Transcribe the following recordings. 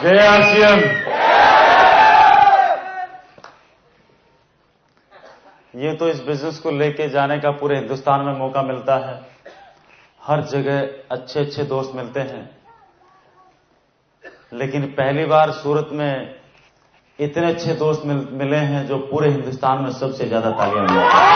जय आरसीएम। ये तो इस बिजनेस को लेके जाने का पूरे हिंदुस्तान में मौका मिलता है। हर जगह अच्छे अच्छे दोस्त मिलते हैं, लेकिन पहली बार सूरत में इतने अच्छे दोस्त मिले हैं जो पूरे हिंदुस्तान में सबसे ज्यादा तालियां बजाते हैं।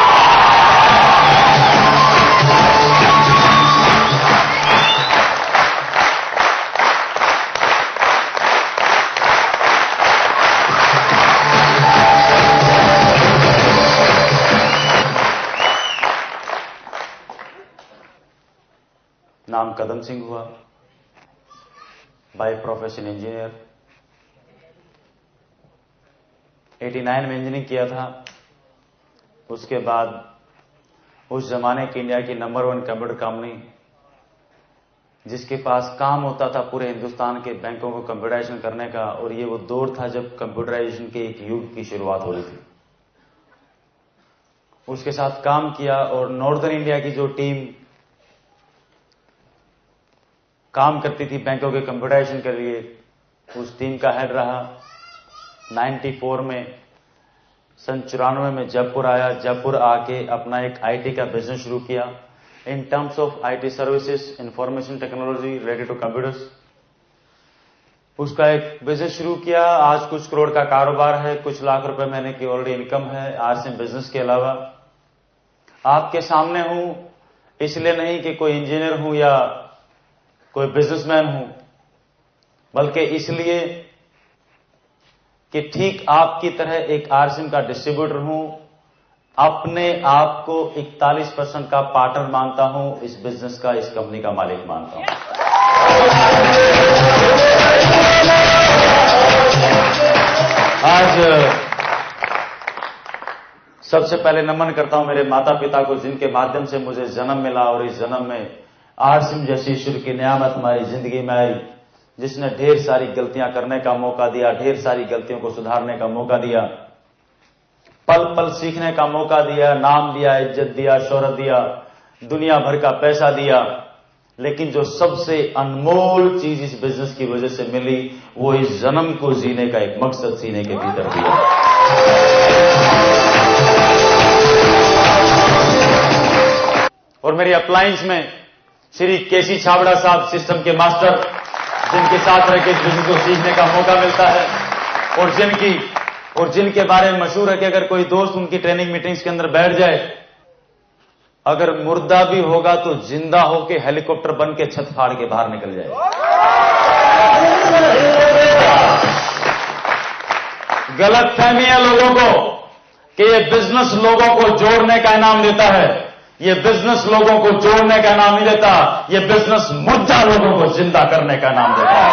नाम कदम सिंह हुआ, बाय प्रोफेशन इंजीनियर। 89 में इंजीनियरिंग किया था। उसके बाद उस जमाने की इंडिया की नंबर 1 कंप्यूटर कंपनी, जिसके पास काम होता था पूरे हिंदुस्तान के बैंकों को कंप्यूटराइजेशन करने का, और ये वो दौर था जब कंप्यूटराइजेशन के एक युग की शुरुआत हो रही थी। उसके साथ काम किया और नॉर्दर्न इंडिया की जो टीम काम करती थी बैंकों के कंप्यूटराइजेशन के लिए, उस टीम का हेड रहा। 94 में, सन 94 में जयपुर आया। जयपुर आके अपना एक आईटी का बिजनेस शुरू किया in terms of IT services, information technology related to computers. उसका एक बिजनेस शुरू किया। आज कुछ करोड़ का कारोबार है, कुछ लाख रुपए महीने की ऑलरेडी इनकम है आरसीएम बिजनेस के अलावा। आपके सामने हूं इसलिए नहीं कि कोई इंजीनियर हूं या कोई बिजनेसमैन हूं, बल्कि इसलिए कि ठीक आपकी तरह एक आरसीएम का डिस्ट्रीब्यूटर हूं। अपने आप को 41% का पार्टनर मानता हूं, इस बिजनेस का, इस कंपनी का मालिक मानता हूं। आज सबसे पहले नमन करता हूं मेरे माता पिता को, जिनके माध्यम से मुझे जन्म मिला और इस जन्म में आरसीएम जैसी ईश्वर की नियामत हमारी जिंदगी में आई, जिसने ढेर सारी गलतियां करने का मौका दिया, ढेर सारी गलतियों को सुधारने का मौका दिया, पल पल सीखने का मौका दिया, नाम दिया, इज्जत दिया, शोहरत दिया, दुनिया भर का पैसा दिया। लेकिन जो सबसे अनमोल चीज इस बिजनेस की वजह से मिली, वो इस जन्म को जीने का एक मकसद सीने के भीतर दिया। और मेरी अपलायंस में श्री केसी छाबड़ा साहब, सिस्टम के मास्टर, जिनके साथ रह के इस बिजनेस को सीखने का मौका मिलता है, और जिनके बारे में मशहूर है कि अगर कोई दोस्त उनकी ट्रेनिंग मीटिंग्स के अंदर बैठ जाए, अगर मुर्दा भी होगा तो जिंदा होके हेलीकॉप्टर बन के छत फाड़ के बाहर निकल जाए। गलतफहमी है लोगों को कि ये बिजनेस लोगों को जोड़ने का इनाम देता है। ये बिजनेस लोगों को जोड़ने का नाम नहीं देता, ये बिजनेस मुर्दा लोगों को जिंदा करने का नाम देता है।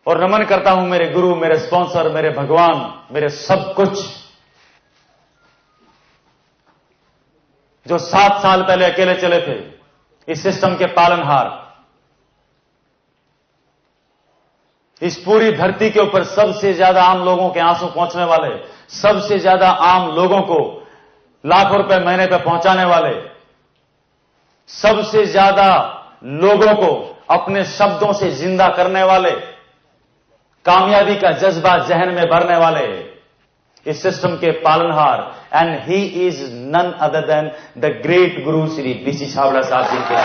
और नमन करता हूं मेरे गुरु, मेरे स्पॉन्सर, मेरे भगवान, मेरे सब कुछ, जो 7 साल पहले अकेले चले थे, इस सिस्टम के पालनहार। इस पूरी धरती के ऊपर सबसे ज्यादा आम लोगों के आंसू पहुंचने वाले, सबसे ज्यादा आम लोगों को लाखों रुपए महीने पे पहुंचाने वाले, सबसे ज्यादा लोगों को अपने शब्दों से जिंदा करने वाले, कामयाबी का जज्बा जहन में भरने वाले, इस सिस्टम के पालनहार, and he is none other than the great guru Shri केसी छाबड़ा साहब जी के।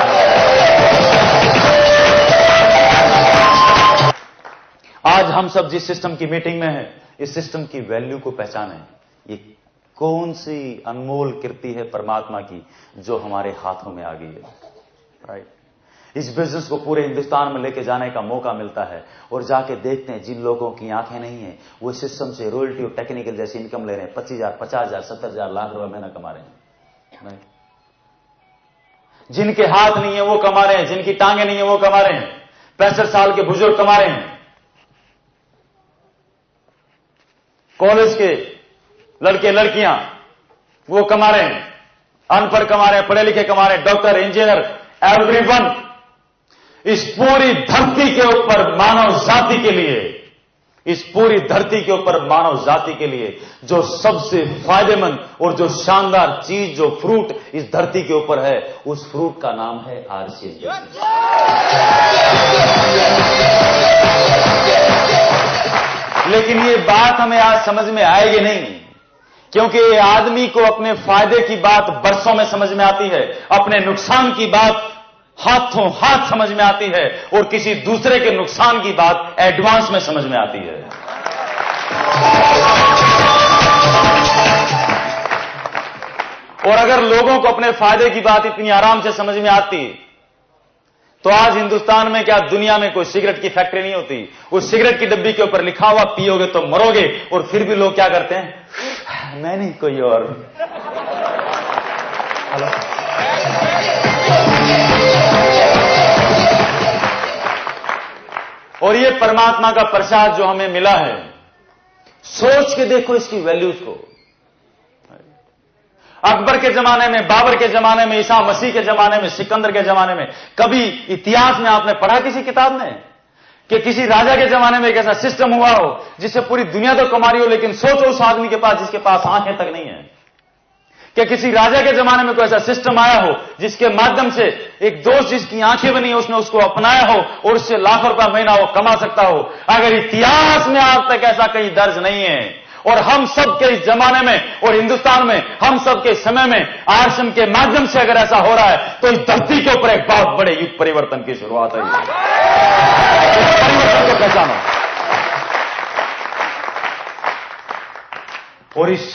आज हम सब जिस सिस्टम की मीटिंग में हैं, इस सिस्टम की वैल्यू को पहचानें। ये कौन सी अनमोल कीर्ति है परमात्मा की जो हमारे हाथों में आ गई है, राइट। इस बिजनेस को पूरे हिंदुस्तान में लेके जाने का मौका मिलता है, और जाके देखते हैं जिन लोगों की आंखें नहीं है, वो सिस्टम से रॉयल्टी और टेक्निकल जैसी इनकम ले रहे हैं, 25,000, 50,000, 70,000, लाख रुपए महीना कमा रहे हैं, राइट। जिनके हाथ नहीं है वो कमा रहे हैं, जिनकी टांगे नहीं है वो कमा रहे हैं, 65 साल के बुजुर्ग कमा रहे हैं, कॉलेज के लड़के लड़कियां वो कमा रहे हैं, अनपढ़ कमा रहे हैं, पढ़े लिखे कमा रहे हैं, डॉक्टर, इंजीनियर, एवरीवन। इस पूरी धरती के ऊपर मानव जाति के लिए इस पूरी धरती के ऊपर मानव जाति के लिए जो सबसे फायदेमंद और जो शानदार चीज, जो फ्रूट इस धरती के ऊपर है, उस फ्रूट का नाम है आरसीएम। लेकिन ये बात हमें आज समझ में आएगी नहीं, क्योंकि ये आदमी को अपने फायदे की बात बरसों में समझ में आती है, अपने नुकसान की बात हाथों हाथ समझ में आती है, और किसी दूसरे के नुकसान की बात एडवांस में समझ में आती है। और अगर लोगों को अपने फायदे की बात इतनी आराम से समझ में आती तो आज हिंदुस्तान में क्या दुनिया में कोई सिगरेट की फैक्ट्री नहीं होती। उस सिगरेट की डब्बी के ऊपर लिखा हुआ पियोगे तो मरोगे, और फिर भी लोग क्या करते हैं, मैं नहीं कोई और। हेलो, और ये परमात्मा का प्रसाद जो हमें मिला है, सोच के देखो इसकी वैल्यूज को। अकबर के जमाने में, बाबर के जमाने में, ईसा मसीह के जमाने में, सिकंदर के जमाने में, कभी इतिहास में आपने पढ़ा किसी किताब में कि किसी राजा के जमाने में एक ऐसा सिस्टम हुआ हो जिससे पूरी दुनिया तो कमा रही हो, लेकिन सोचो उस आदमी के पास जिसके पास आंखें तक नहीं है। कि किसी राजा के जमाने में कोई ऐसा सिस्टम आया हो जिसके माध्यम से एक दोस्त जिसकी आंखें बनी हो उसने उसको अपनाया हो और उससे लाखों रुपया महीना वो कमा सकता हो। अगर इतिहास में आज तक ऐसा कहीं दर्ज नहीं है, और हम सब के इस जमाने में और हिंदुस्तान में हम सब के समय में आरसीएम के माध्यम से अगर ऐसा हो रहा है, तो इस धरती के ऊपर एक बहुत बड़े युग परिवर्तन की शुरुआत है। परिवर्तन को पहचानो, और इस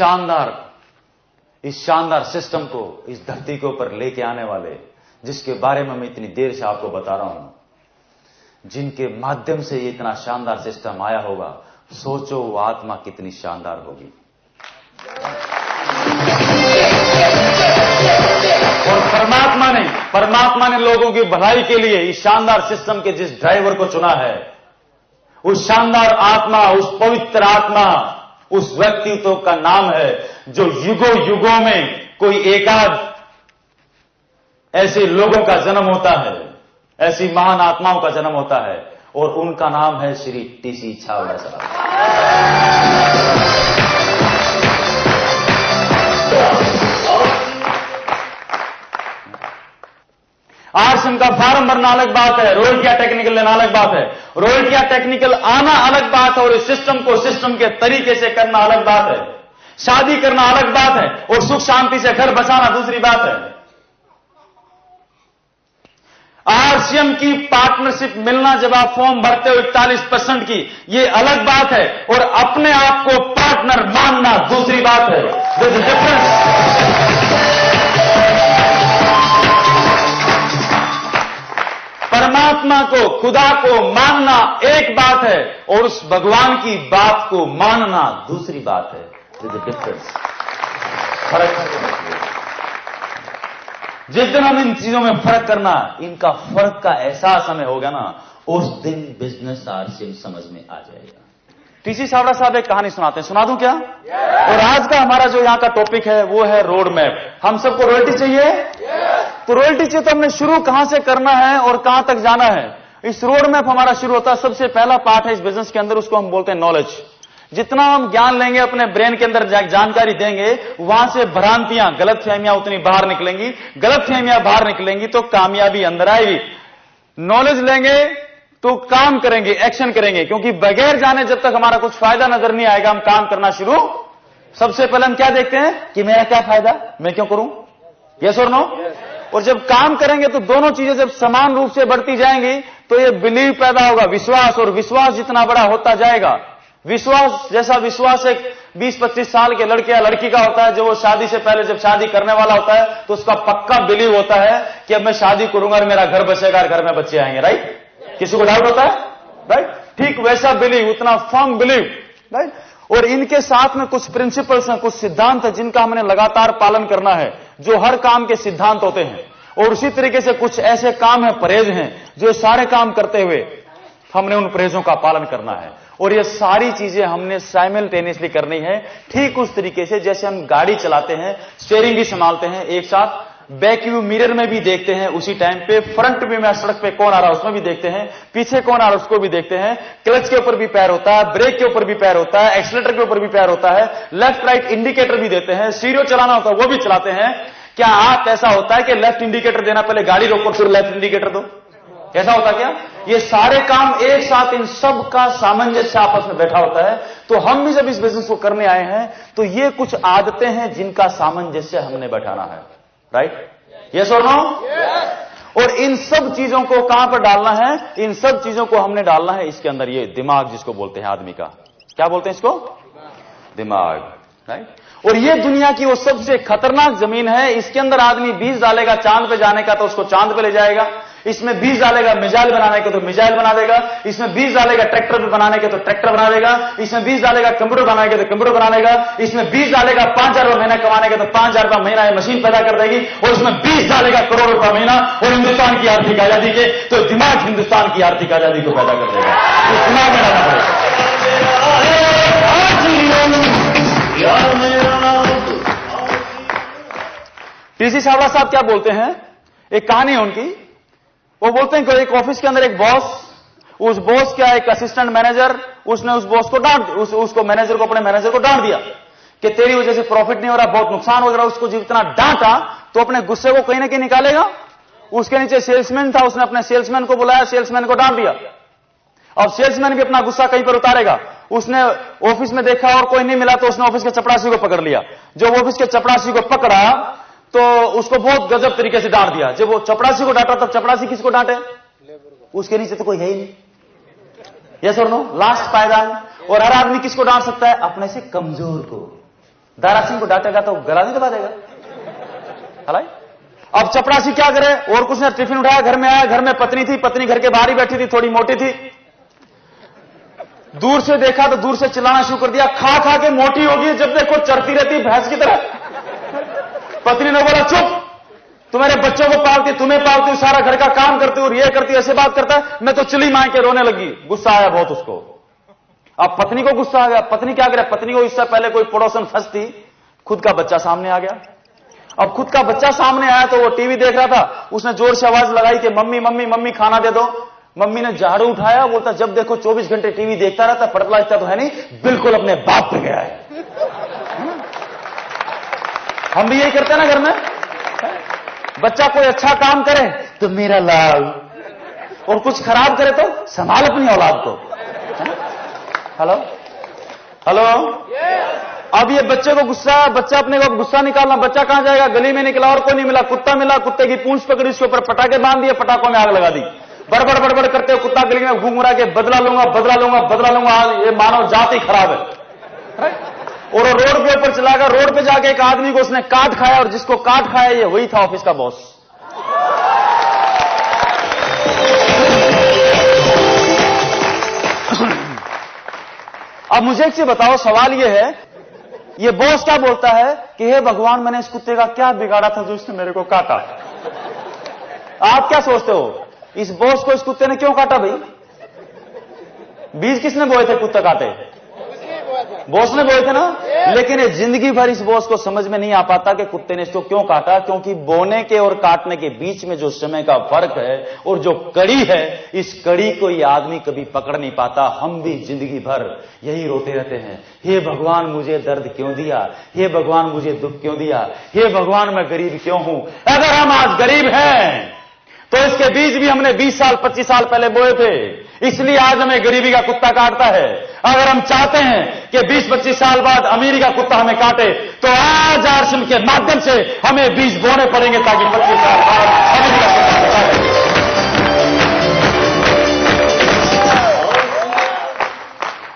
शानदार सिस्टम को इस धरती के ऊपर लेके आने वाले, जिसके बारे में मैं इतनी देर से आपको बता रहा हूं, जिनके माध्यम से ये इतना शानदार सिस्टम आया होगा, सोचो वो आत्मा कितनी शानदार होगी। और परमात्मा ने लोगों की भलाई के लिए इस शानदार सिस्टम के जिस ड्राइवर को चुना है, उस शानदार आत्मा, उस पवित्र आत्मा, उस व्यक्तित्व का नाम है जो युगों युगों में कोई एकाध ऐसे लोगों का जन्म होता है, ऐसी महान आत्माओं का जन्म होता है, और उनका नाम है श्री टीसी छाबड़ा साहब। आरसीएम का फॉर्म भरना अलग बात है, रॉयल्टियां टेक्निकल लेना अलग बात है, रॉयल्टियां टेक्निकल आना अलग बात है, और इस सिस्टम को सिस्टम के तरीके से करना अलग बात है, शादी करना अलग बात है, और सुख शांति से घर बसाना दूसरी बात है। आरसीएम की पार्टनरशिप मिलना जब आप फॉर्म भरते हो 41% की, ये अलग बात है, और अपने आप को पार्टनर मानना दूसरी बात है। This is difference. परमात्मा को, खुदा को मानना एक बात है, और उस भगवान की बात को मानना दूसरी बात है। This is difference. फर्क है। जिस दिन हम इन चीजों में फर्क करना, इनका फर्क का एहसास हमें होगा ना, उस दिन बिजनेस आरसीएम समझ में आ जाएगा। टीसी छाबड़ा साहब एक कहानी सुनाते हैं, सुना दूं क्या? और आज का हमारा जो यहां का टॉपिक है वो है रोड मैप। हम सबको रॉयल्टी चाहिए, तो रॉयल्टी चाहिए तो हमने शुरू कहां से करना है और कहां तक जाना है। इस रोड मैप हमारा शुरू होता है, सबसे पहला पार्ट है इस बिजनेस के अंदर, उसको हम बोलते हैं नॉलेज। जितना हम ज्ञान लेंगे, अपने ब्रेन के अंदर जानकारी देंगे, वहां से भ्रांतियां, गलतफहमियां उतनी बाहर निकलेंगी। गलतफहमियां बाहर निकलेंगी तो कामयाबी अंदर आएगी। नॉलेज लेंगे तो काम करेंगे, एक्शन करेंगे, क्योंकि बगैर जाने जब तक हमारा कुछ फायदा नजर नहीं आएगा, हम काम करना शुरू। सबसे पहले हम क्या देखते हैं कि मेरा क्या फायदा, मैं क्यों करूं, यस और नो। और जब काम करेंगे तो दोनों चीजें जब समान रूप से बढ़ती जाएंगी तो ये बिलीव पैदा होगा, विश्वास, और विश्वास जितना बड़ा होता जाएगा, विश्वास जैसा विश्वास एक 20-25 साल के लड़के या लड़की का होता है, जो वो शादी से पहले जब शादी करने वाला होता है तो उसका पक्का बिलीव होता है कि अब मैं शादी करूंगा और मेरा घर बचेगा और घर में बच्चे आएंगे, राइट। किसी को डाउट होता है, राइट। ठीक वैसा बिलीव, उतना फर्म बिलीव, राइट। और इनके साथ में कुछ प्रिंसिपल्स हैं, कुछ सिद्धांत हैं जिनका हमने लगातार पालन करना है, जो हर काम के सिद्धांत होते हैं। और उसी तरीके से कुछ ऐसे काम है, परहेज हैं, जो सारे काम करते हुए हमने उन परहेजों का पालन करना है। और ये सारी चीजें हमने साइमल्टेनियसली करनी है, ठीक उस तरीके से जैसे हम गाड़ी चलाते हैं, स्टीयरिंग भी संभालते हैं एक साथ, बैक व्यू मिरर में भी देखते हैं, उसी टाइम पे फ्रंट व्यू में सड़क पे कौन आ रहा है उसमें भी देखते हैं, पीछे कौन आ रहा है उसको भी देखते हैं, क्लच के ऊपर भी पैर होता है, ब्रेक के ऊपर भी पैर होता है, एक्सीलेटर के ऊपर भी पैर होता है, लेफ्ट राइट इंडिकेटर भी देते हैं, स्टीरियो चलाना होता है वो भी चलाते हैं। क्या आप ऐसा होता है कि लेफ्ट इंडिकेटर देना पहले गाड़ी रोको फिर लेफ्ट इंडिकेटर दो? ऐसा होता क्या? ये सारे काम एक साथ, इन सब का सामंजस्य आपस में बैठा होता है। तो हम भी जब इस बिजनेस को करने आए हैं तो ये कुछ आदतें हैं जिनका सामंजस्य हमने बैठाना है। राइट? यस और नो? और इन सब चीजों को कहां पर डालना है? इन सब चीजों को हमने डालना है इसके अंदर, ये दिमाग जिसको बोलते हैं आदमी का। क्या बोलते हैं इसको? दिमाग। राइट? और ये दुनिया की वो सबसे खतरनाक जमीन है। इसके अंदर आदमी बीज डालेगा चांद पे जाने का तो उसको चांद पे ले जाएगा, इसमें बीज डालेगा मिसाइल बनाने के तो मिसाइल बना देगा, इसमें बीज डालेगा ट्रैक्टर बनाने के तो ट्रैक्टर बना देगा, इसमें बीज डालेगा कंप्यूटर बनाने के तो कंप्यूटर बना देगा, इसमें बीज डालेगा 5,000 रुपये महीना कमाने के तो 5,000 रुपये महीना ये मशीन पैदा कर देगी, और इसमें बीज डालेगा करोड़ रुपया महीना और हिंदुस्तान की आर्थिक आजादी के तो दिमाग हिंदुस्तान की आर्थिक आजादी को पैदा कर देगा। तो दिमाग में डालना पड़ेगा। टीसी सावड़ा साहब क्या बोलते हैं, एक कहानी है उनकी। वो बोलते हैं कि एक ऑफिस के अंदर एक बॉस, उस बॉस का एक असिस्टेंट मैनेजर, उसने उस बॉस को उसको मैनेजर को, अपने मैनेजर को डांट दिया कि तेरी वजह से प्रॉफिट नहीं हो रहा, बहुत नुकसान हो रहा। उसको जितना डांटा तो अपने गुस्से को कहीं ना कहीं निकालेगा। उसके नीचे सेल्समैन था, उसने अपने सेल्समैन को बुलाया, सेल्समैन को डांट दिया। अब सेल्समैन भी अपना गुस्सा कहीं पर उतारेगा। उसने ऑफिस में देखा और कोई नहीं मिला तो उसने ऑफिस के चपरासी को पकड़ लिया। जब ऑफिस के चपरासी को पकड़ा तो उसको बहुत गजब तरीके से डांट दिया। जब वो चपरासी को डांटा तब चपरासी किसको डांटे? उसके नीचे तो कोई है ही नहीं। यस और नो? लास्ट पायदान। और हर आदमी किसको डांट सकता है? अपने से कमजोर को। दारा सिंह को डांटेगा तो गला नहीं दबा देगा। हलाई? अब चपरासी क्या करे? और कुछ ने टिफिन उठाया, घर में आया, घर में पत्नी थी, पत्नी घर के बाहर ही बैठी थी, थोड़ी मोटी थी। दूर से देखा तो दूर से चिल्लाना शुरू कर दिया, खा खा के मोटी होगी, जब देखो चरती रहती भैंस की तरह। पत्नी ने बोला, चुप, तुम्हारे बच्चों को पालती, तुम्हें पालती, सारा घर का काम करती और ये करती, ऐसे बात करता है। मैं तो चिल्ली मार के रोने लगी। गुस्सा आया बहुत उसको। अब पत्नी को गुस्सा आ गया। पत्नी क्या करे? पत्नी को इससे पहले कोई पड़ोसन फंसती, खुद का बच्चा सामने आ गया। अब खुद का बच्चा सामने आया तो वो टीवी देख रहा था, उसने जोर से आवाज लगाई कि मम्मी मम्मी मम्मी खाना दे दो। मम्मी ने झाड़ू उठाया, बोलता जब देखो 24 घंटे टीवी देखता रहता, पड़पला इतना तो है नहीं, बिल्कुल अपने बाप पे गया है। हम भी यही करते हैं ना घर में। बच्चा कोई अच्छा काम करे तो मेरा लाल, और कुछ खराब करे तो संभाल अपनी औलाद को। Hello hello. अब ये बच्चे को गुस्सा, बच्चा अपने को गुस्सा निकालना, बच्चा कहां जाएगा? गली में निकला और कोई नहीं मिला, कुत्ता मिला, कुत्ते की पूंछ पकड़ी, उसके ऊपर पटाखे बांध दिए, पटाखों में आग लगा दी। बड़बड़ बड़बड़ करते हुए कुत्ता गली में घूम रहा के बदला लूंगा बदला लूंगा बदला लूंगा। ये मानव जाति खराब है। और वो रोड के ऊपर चला गया। रोड पे जाके एक आदमी को उसने काट खाया, और जिसको काट खाया ये वही था ऑफिस का बॉस। अब मुझे एक चीज बताओ, सवाल ये है, ये बॉस क्या बोलता है कि हे भगवान, मैंने इस कुत्ते का क्या बिगाड़ा था जो इसने मेरे को काटा? आप क्या सोचते हो, इस बॉस को इस कुत्ते ने क्यों काटा? भाई बीज किसने बोए थे? कुत्ता काटे बॉस ने बोए थे ना। लेकिन ये जिंदगी भर इस बॉस को समझ में नहीं आ पाता कि कुत्ते ने इसको क्यों काटा, क्योंकि बोने के और काटने के बीच में जो समय का फर्क है और जो कड़ी है, इस कड़ी को ये आदमी कभी पकड़ नहीं पाता। हम भी जिंदगी भर यही रोते रहते हैं, हे भगवान मुझे दर्द क्यों दिया, हे भगवान मुझे दुख क्यों दिया, हे भगवान मैं गरीब क्यों हूं। अगर हम आज गरीब हैं तो इसके बीज भी हमने 20 साल 25 साल पहले बोए थे, इसलिए आज हमें गरीबी का कुत्ता काटता है। अगर हम चाहते हैं कि 20-25 साल बाद अमीरी का कुत्ता हमें काटे, तो आज आरसीएम के माध्यम से हमें बीज बोने पड़ेंगे ताकि 25 साल बाद अमीरी का कुत्ता काटे।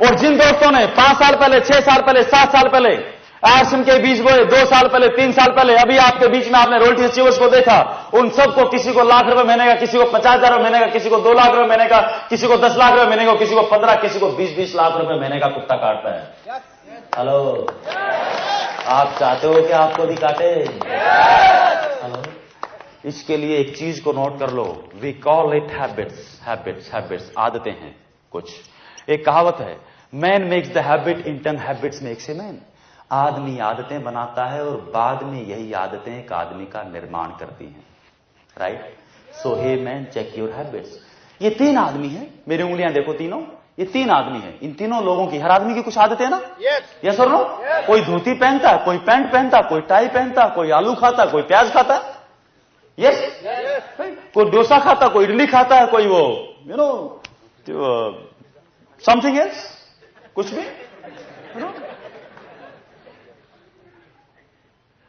और जिन दोस्तों ने 5 साल पहले, 6 साल पहले, 7 साल पहले आरसीएम के बीज बोए, 2 साल पहले, 3 साल पहले, अभी आपके बीच में आपने रॉयल्टी अचीवर्स को देखा, उन सबको किसी को लाख रुपए महीने का, किसी को 50,000 रुपए महीने का, किसी को 2 लाख रुपए महीने का, किसी को 10 लाख रुपए महीने का, किसी को 15, किसी को 20-20 लाख रुपए महीने का कुत्ता काटता है। हेलो, आप चाहते हो कि आपको भी काटे? हेलो, इसके लिए एक चीज को नोट कर लो, we call it habits. Habits habits आदतें हैं कुछ। एक कहावत है, man makes the habit, in turn habits makes a man. आदमी आदतें बनाता है और बाद में यही आदतें एक आदमी का निर्माण करती हैं, right? So hey man check your habits. ये 3 आदमी हैं, मेरी उंगलियां देखो तीनों, ये 3 आदमी हैं। इन तीनों लोगों की, हर आदमी की कुछ आदतें हैं ना? यस और नो? कोई धोती पहनता है, कोई पैंट पहनता, कोई टाई पहनता, कोई आलू खाता, कोई प्याज खाता, यस? कोई डोसा खाता, कोई इडली खाता है, कोई वो यू नो समथिंग एल्स, कुछ भी।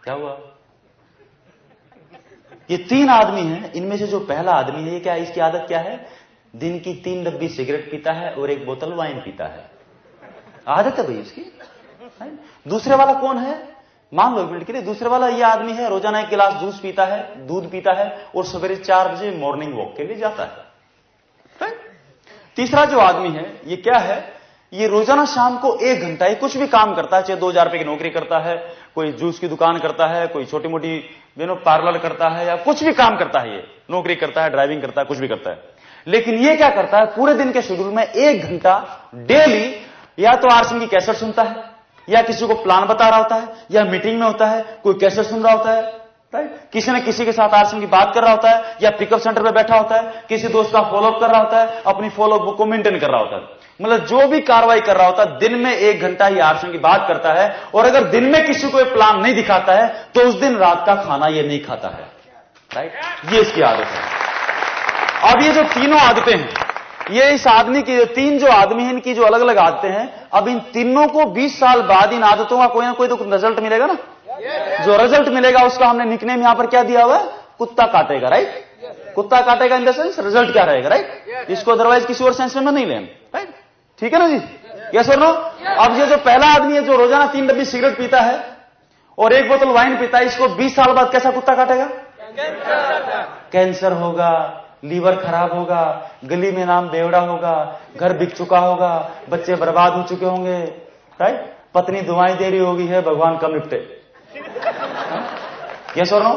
क्या हुआ? ये 3 आदमी हैं, इनमें से जो पहला आदमी है, ये क्या, इसकी आदत क्या है? दिन की 3 डब्बी सिगरेट पीता है और 1 बोतल वाइन पीता है। आदत है भाई इसकी। दूसरे वाला कौन है? मान लो 1 मिनट के लिए, दूसरे वाला ये आदमी है, रोजाना 1 गिलास दूध पीता है और सवेरे 4 बजे मॉर्निंग वॉक के लिए जाता है। तीसरा जो आदमी है, ये क्या है? ये रोजाना शाम को 1 घंटा कुछ भी काम करता है, चाहे 2000 रुपए की नौकरी करता है, कोई जूस की दुकान करता है, कोई छोटी मोटी पार्लर करता है, या कुछ भी काम करता है, ये नौकरी करता है, ड्राइविंग करता है, कुछ भी करता है। लेकिन ये क्या करता है? पूरे दिन के शेड्यूल में 1 घंटा डेली या तो आरसीएम की कैसेट सुनता है, या किसी को प्लान बता रहा होता है, या मीटिंग में होता है, कोई कैसेट सुन रहा होता है, राइट? किसी न किसी के साथ आरसीएम की बात कर रहा होता है, या पिकअप सेंटर पे बैठा होता है, किसी दोस्त का फॉलोअप कर रहा होता है, अपनी फॉलोअप बुक को मेंटेन कर रहा होता है। मतलब जो भी कार्रवाई कर रहा होता है, दिन में 1 घंटा ही आरसीएम की बात करता है। और अगर दिन में किसी को प्लान नहीं दिखाता है तो उस दिन रात का खाना ये नहीं खाता है, राइट? ये इसकी आदत है। अब ये जो तीनों आदतें हैं, ये इस आदमी की 3 जो आदमी हैं, इनकी जो अलग अलग आदतें हैं, अब इन तीनों को 20 साल बाद इन आदतों का कोई ना कोई तो रिजल्ट मिलेगा ना। जो रिजल्ट मिलेगा उसका हमने निकनेम यहां पर क्या दिया हुआ है? कुत्ता काटेगा, राइट? कुत्ता काटेगा इन द सेंस रिजल्ट क्या रहेगा, राइट? इसको अदरवाइज किसी और सेंस में नहीं लें, राइट? ठीक है ना जी? यस और नो? अब ये जो पहला आदमी है, जो रोजाना 3 डब्बी सिगरेट पीता है और 1 बोतल वाइन पीता है, इसको 20 साल बाद कैसा कुत्ता काटेगा? कैंसर होगा, लीवर खराब होगा, गली में नाम बेवड़ा होगा, घर बिक चुका होगा, बच्चे बर्बाद हो चुके होंगे, राइट? पत्नी दुआएं दे रही होगी, है भगवान कम निपटे। यस और नो?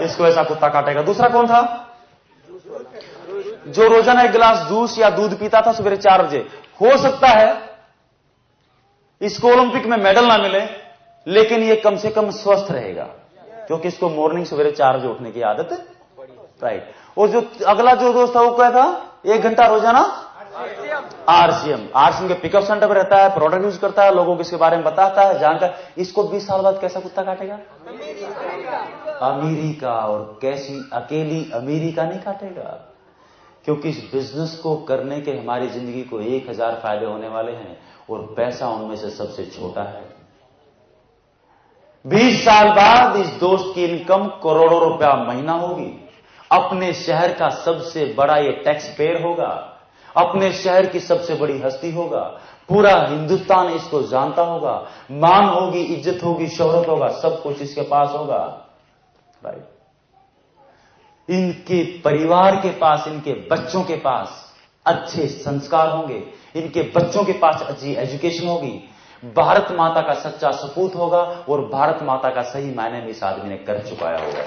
इसको ऐसा कुत्ता काटेगा। दूसरा कौन था? जो रोजाना 1 गिलास जूस या दूध पीता था सवेरे 4 बजे। हो सकता है इसको ओलंपिक में मेडल ना मिले, लेकिन ये कम से कम स्वस्थ रहेगा, क्योंकि इसको मॉर्निंग सवेरे 4 बजे उठने की आदत है, राइट? और जो अगला जो दोस्त था वो क्या था? 1 घंटा रोजाना आरसीएम के पिकअप सेंटर पर रहता है, प्रोडक्ट यूज करता है, लोगों को इसके बारे में बताता है, जानकर। इसको 20 साल बाद कैसा कुत्ता काटेगा? अमीरी का। और कैसी अकेली अमीरी का नहीं काटेगा, क्योंकि इस बिजनेस को करने के हमारी जिंदगी को 1000 फायदे होने वाले हैं और पैसा उनमें से सबसे छोटा है। 20 साल बाद इस दोस्त की इनकम करोड़ों रुपया महीना होगी। अपने शहर का सबसे बड़ा ये टैक्स पेयर होगा, अपने शहर की सबसे बड़ी हस्ती होगा, पूरा हिंदुस्तान इसको जानता होगा, मान होगी, इज्जत होगी, शोहरत होगा, सब कुछ इसके पास होगा, राइट? इनके परिवार के पास, इनके बच्चों के पास अच्छे संस्कार होंगे, इनके बच्चों के पास अच्छी एजुकेशन होगी, भारत माता का सच्चा सपूत होगा और भारत माता का सही मायने में इस आदमी ने कर चुकाया होगा।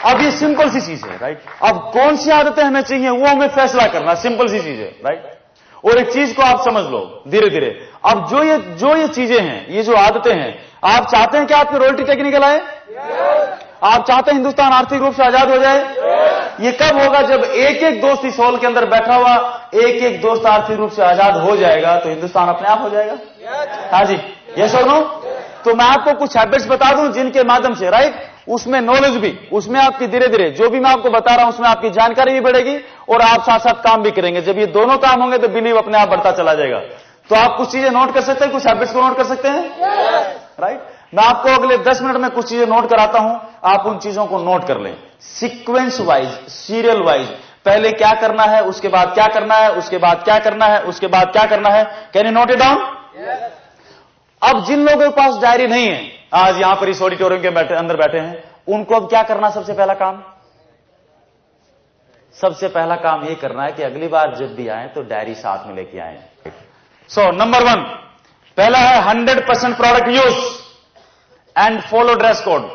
अब ये सिंपल सी चीज है, राइट? अब कौन सी आदतें हमें चाहिए वो हमें फैसला करना, सिंपल सी चीज है, राइट? और एक चीज को आप समझ लो धीरे धीरे। अब जो ये चीजें हैं, ये जो आदतें हैं, आप चाहते हैं कि आपकी रॉयल्टी टेक्निकल आए? आप चाहते हैं हिंदुस्तान आर्थिक रूप से आजाद हो जाए? ये कब होगा? जब एक एक दोस्त इस हॉल के अंदर बैठा हुआ एक एक दोस्त आर्थिक रूप से आजाद हो जाएगा तो हिंदुस्तान अपने आप हो जाएगा। हाँ जी, यस और नो? तो मैं आपको कुछ हैबिट्स बता दूं जिनके माध्यम से, राइट, उसमें नॉलेज भी, उसमें आपकी धीरे धीरे जो भी मैं आपको बता रहा हूं उसमें आपकी जानकारी भी बढ़ेगी और आप साथ साथ काम भी करेंगे। जब ये दोनों काम होंगे तो बिलीव अपने आप बढ़ता चला जाएगा। तो आप कुछ चीजें नोट कर सकते हैं, कुछ हैबिट्स को नोट कर सकते हैं, राइट? मैं आपको अगले 10 मिनट में कुछ चीजें नोट कराता हूं, आप उन चीजों को नोट कर लें सीक्वेंस वाइज, सीरियल वाइज। पहले क्या करना है, उसके बाद क्या करना है, उसके बाद क्या करना है, उसके बाद क्या करना है। Can you note it down? अब जिन लोगों के पास डायरी नहीं है, आज यहां पर इस ऑडिटोरियम के अंदर बैठे हैं, उनको अब क्या करना? सबसे पहला काम, सबसे पहला काम यह करना है कि अगली बार जब भी आए तो डायरी साथ में लेके आए। सो नंबर 1 पहला है 100% product use and follow dress code.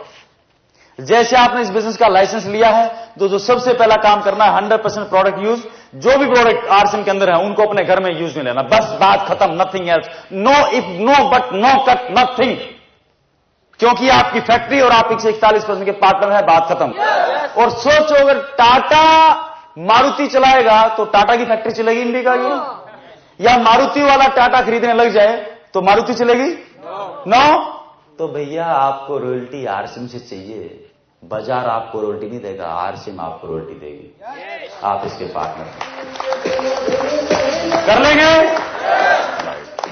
जैसे आपने इस बिजनेस का लाइसेंस लिया है तो जो सबसे पहला काम करना है 100% प्रोडक्ट यूज। जो भी प्रोडक्ट आरसीएम के अंदर है उनको अपने घर में यूज में लेना, बस बात खत्म, nothing else, no if no but no cut nothing, क्योंकि आपकी फैक्ट्री और आप 41% के पार्टनर है, बात खत्म। और सोचो अगर टाटा मारुति चलाएगा तो टाटा की फैक्ट्री चलेगी इंडिका की, या मारुति वाला टाटा खरीदने लग जाए तो मारुति चलेगी? नो। तो भैया आपको रॉयल्टी आरसीएम से चाहिए, बाजार आपको रॉयल्टी नहीं देगा, आरसीएम आपको रॉयल्टी देगी, आप इसके पार्टनर कर लेंगे।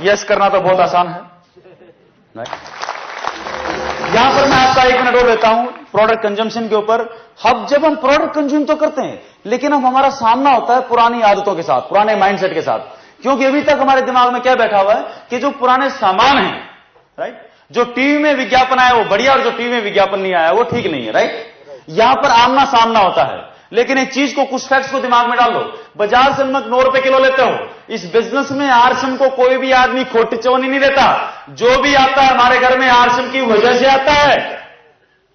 यस करना तो बहुत आसान है। यहां पर मैं आपका 1 मिनट और लेता हूं प्रोडक्ट कंजम्पशन के ऊपर। अब जब हम प्रोडक्ट कंज्यूम तो करते हैं, लेकिन अब हमारा सामना होता है पुरानी आदतों के साथ, पुराने माइंडसेट के साथ, क्योंकि अभी तक हमारे दिमाग में क्या बैठा हुआ है कि जो पुराने सामान है, राइट, जो टीवी में विज्ञापन आया वो बढ़िया और जो टीवी में विज्ञापन नहीं आया वो ठीक नहीं है, राइट। यहां पर आमना सामना होता है, लेकिन एक चीज को, कुछ फैक्ट्स को दिमाग में डाल लो। बाजार से नमक 9 रुपए किलो लेते हो, इस बिजनेस में आरसीएम को कोई भी आदमी खोटी चवनी नहीं देता, जो भी आता है हमारे घर में आरसीएम की वजह से आता है,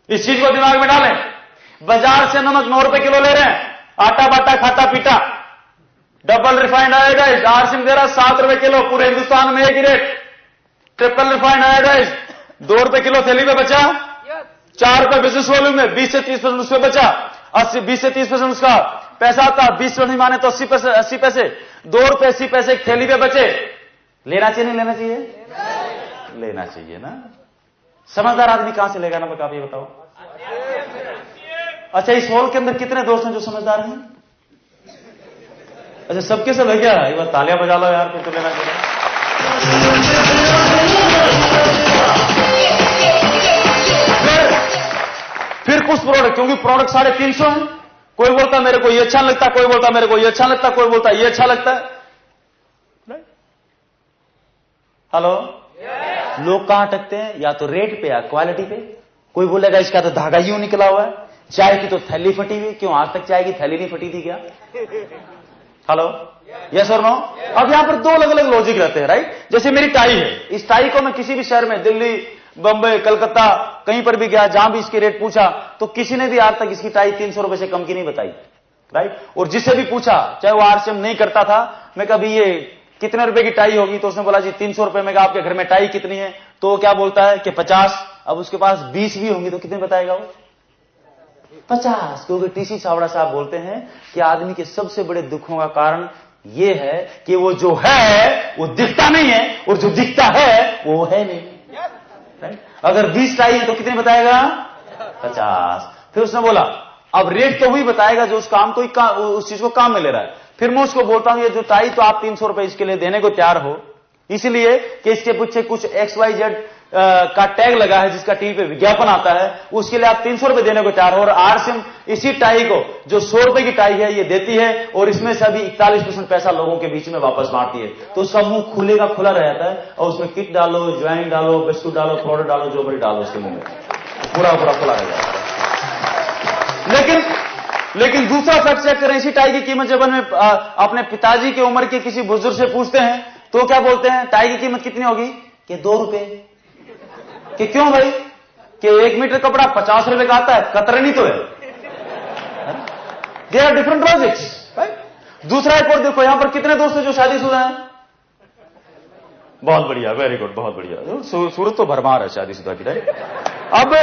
इस चीज को दिमाग में डालें। बाजार से नमक 9 रुपए किलो ले रहे हैं, आटा बाटा खाता पीटा, डबल रिफाइंड आयोडाइज आरसीएम दे रहा 7 रुपए किलो, पूरे हिंदुस्तान में एक ही रेट। ट्रिपल रिफाइंड आयोडाइज 2 रुपए किलो थैली में बचा, 4 रुपए बिजनेस वॉल्यूम में, 20 से 30% उसमें बचा, 20 से 30% उसका पैसा आता, 20% नहीं माने तो 80 पैसे, 2 रुपए 80 पैसे एक थैली पे बचे। लेना चाहिए नहीं लेना चाहिए? लेना चाहिए ना। समझदार आदमी कहां से लेगा नमक, आप ये बताओ। अच्छा, इस हॉल के अंदर कितने दोस्त हैं जो समझदार हैं? अच्छा, सबके सब है क्या? एक बार तालियां बजा लो यार, फिर तो लेना चाहिए। फिर कुछ प्रोडक्ट, क्योंकि प्रोडक्ट 350 है, कोई बोलता मेरे को ये अच्छा लगता, कोई बोलता मेरे को ये अच्छा लगता, कोई बोलता ये अच्छा लगता है। हेलो, लोग कहां अटकते हैं? या तो रेट पे या क्वालिटी पे। कोई बोलेगा इसका तो धागा यूं निकला हुआ है, चाय की तो थैली फटी हुई, क्यों आज तक चाय की थैली नहीं फटी थी क्या? हेलो, यस और नो? अब यहां पर 2 अलग अलग लॉजिक रहते हैं, राइट। जैसे मेरी टाई है, इस टाई को मैं किसी भी शहर में, दिल्ली, बंबई, कलकत्ता, कहीं पर भी गया, जहां भी इसकी रेट पूछा तो किसी ने भी आज तक इसकी टाई 300 रुपए से कम की नहीं बताई, राइट। और जिससे भी पूछा, चाहे वो आरसीएम नहीं करता था, मैं कभी ये कितने रुपए की टाई होगी, तो उसने बोला जी 300 रुपए में। आपके घर में टाई कितनी है? तो वो क्या बोलता है कि 50। अब उसके पास 20 भी होंगी तो कितने बताएगा वो? 50। क्योंकि टीसी छावड़ा साहब बोलते हैं कि आदमी के सबसे बड़े दुखों का कारण ये है कि वो जो है वो दिखता नहीं है, और जो दिखता है वो है नहीं। अगर 20 टाई है तो कितने बताएगा? 50। फिर उसने बोला अब रेट तो वही बताएगा जो उस काम को, उस चीज को काम में ले रहा है। फिर मैं उसको बोलता हूं ये जो टाई तो आप 300 रुपए इसके लिए देने को तैयार हो, इसलिए कि इसके पीछे कुछ XYZ का टैग लगा है जिसका टीवी पे विज्ञापन आता है, उसके लिए आप 300 रुपए देने को तैयार हो। और आरसीएम इसी टाई को, जो 100 रुपए की टाई है, ये देती है और इसमें से अभी 41% पैसा लोगों के बीच में वापस बांटती है। तो उसका मुंह खुलेगा, खुला रहता है, और उसमें किट डालो, ज्वाइन डालो, बिस्कुट डालो, पाउडर डालो, जो बड़ी डालो उसके मुंह में, पूरा पूरा खुला रह जाता है। लेकिन दूसरा फैक्ट चेक करें, इसी टाई की कीमत जब हमें अपने पिताजी की उम्र के किसी बुजुर्ग से पूछते हैं तो क्या बोलते हैं? टाई की कीमत कितनी होगी? कि 2 रुपए। कि क्यों भाई? कि 1 मीटर कपड़ा 50 रुपए का आता है, कतरनी तो है। They are different logics, right. दूसरा एक और देखो, यहां पर कितने दोस्त हैं जो शादीशुदा हैं? बहुत बढ़िया, वेरी गुड, बहुत बढ़िया। सूरत तो भरमार है शादीशुदा की, राइट। अब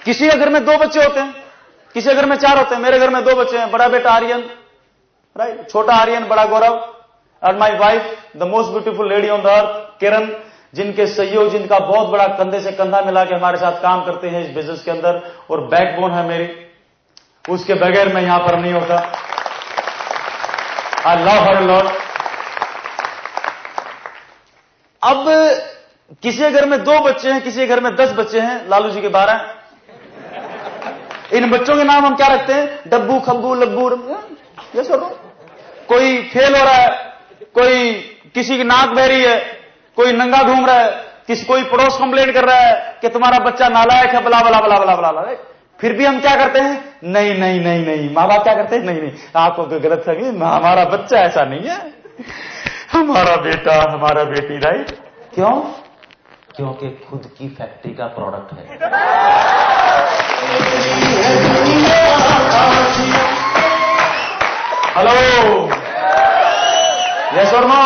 किसी के घर में 2 बच्चे होते हैं, किसी के घर में 4 होते हैं। मेरे घर में 2 बच्चे हैं, बड़ा बेटा आर्यन, राइट, छोटा आर्यन, बड़ा गौरव, और my wife the most beautiful lady on the earth, Kiran, जिनके सहयोग, जिनका बहुत बड़ा कंधे से कंधा मिला के हमारे साथ काम करते हैं इस बिजनेस के अंदर, और बैकबोन है मेरी, उसके बगैर मैं यहां पर नहीं होता। I love her lot. अब किसी के घर में 2 बच्चे हैं, किसी के घर में 10 बच्चे हैं, लालू जी के 12। इन बच्चों के नाम हम क्या रखते हैं? डब्बू, खब्बू, लब्बू। ये सब कोई फेल हो रहा है, कोई किसी की नाक बह रही है, कोई नंगा घूम रहा है, कोई पड़ोस कंप्लेंट कर रहा है कि तुम्हारा बच्चा नालायक है, बला बला बला बला बला। फिर भी हम क्या करते हैं? नहीं नहीं नहीं नहीं। माँ बाप क्या करते हैं? नहीं नहीं, आपको तो गलत फहमी, हमारा बच्चा ऐसा नहीं है, हमारा बेटा, हमारा बेटी, राइट। क्यों? क्योंकि खुद की फैक्ट्री का प्रोडक्ट है। हेलो, यस और नो?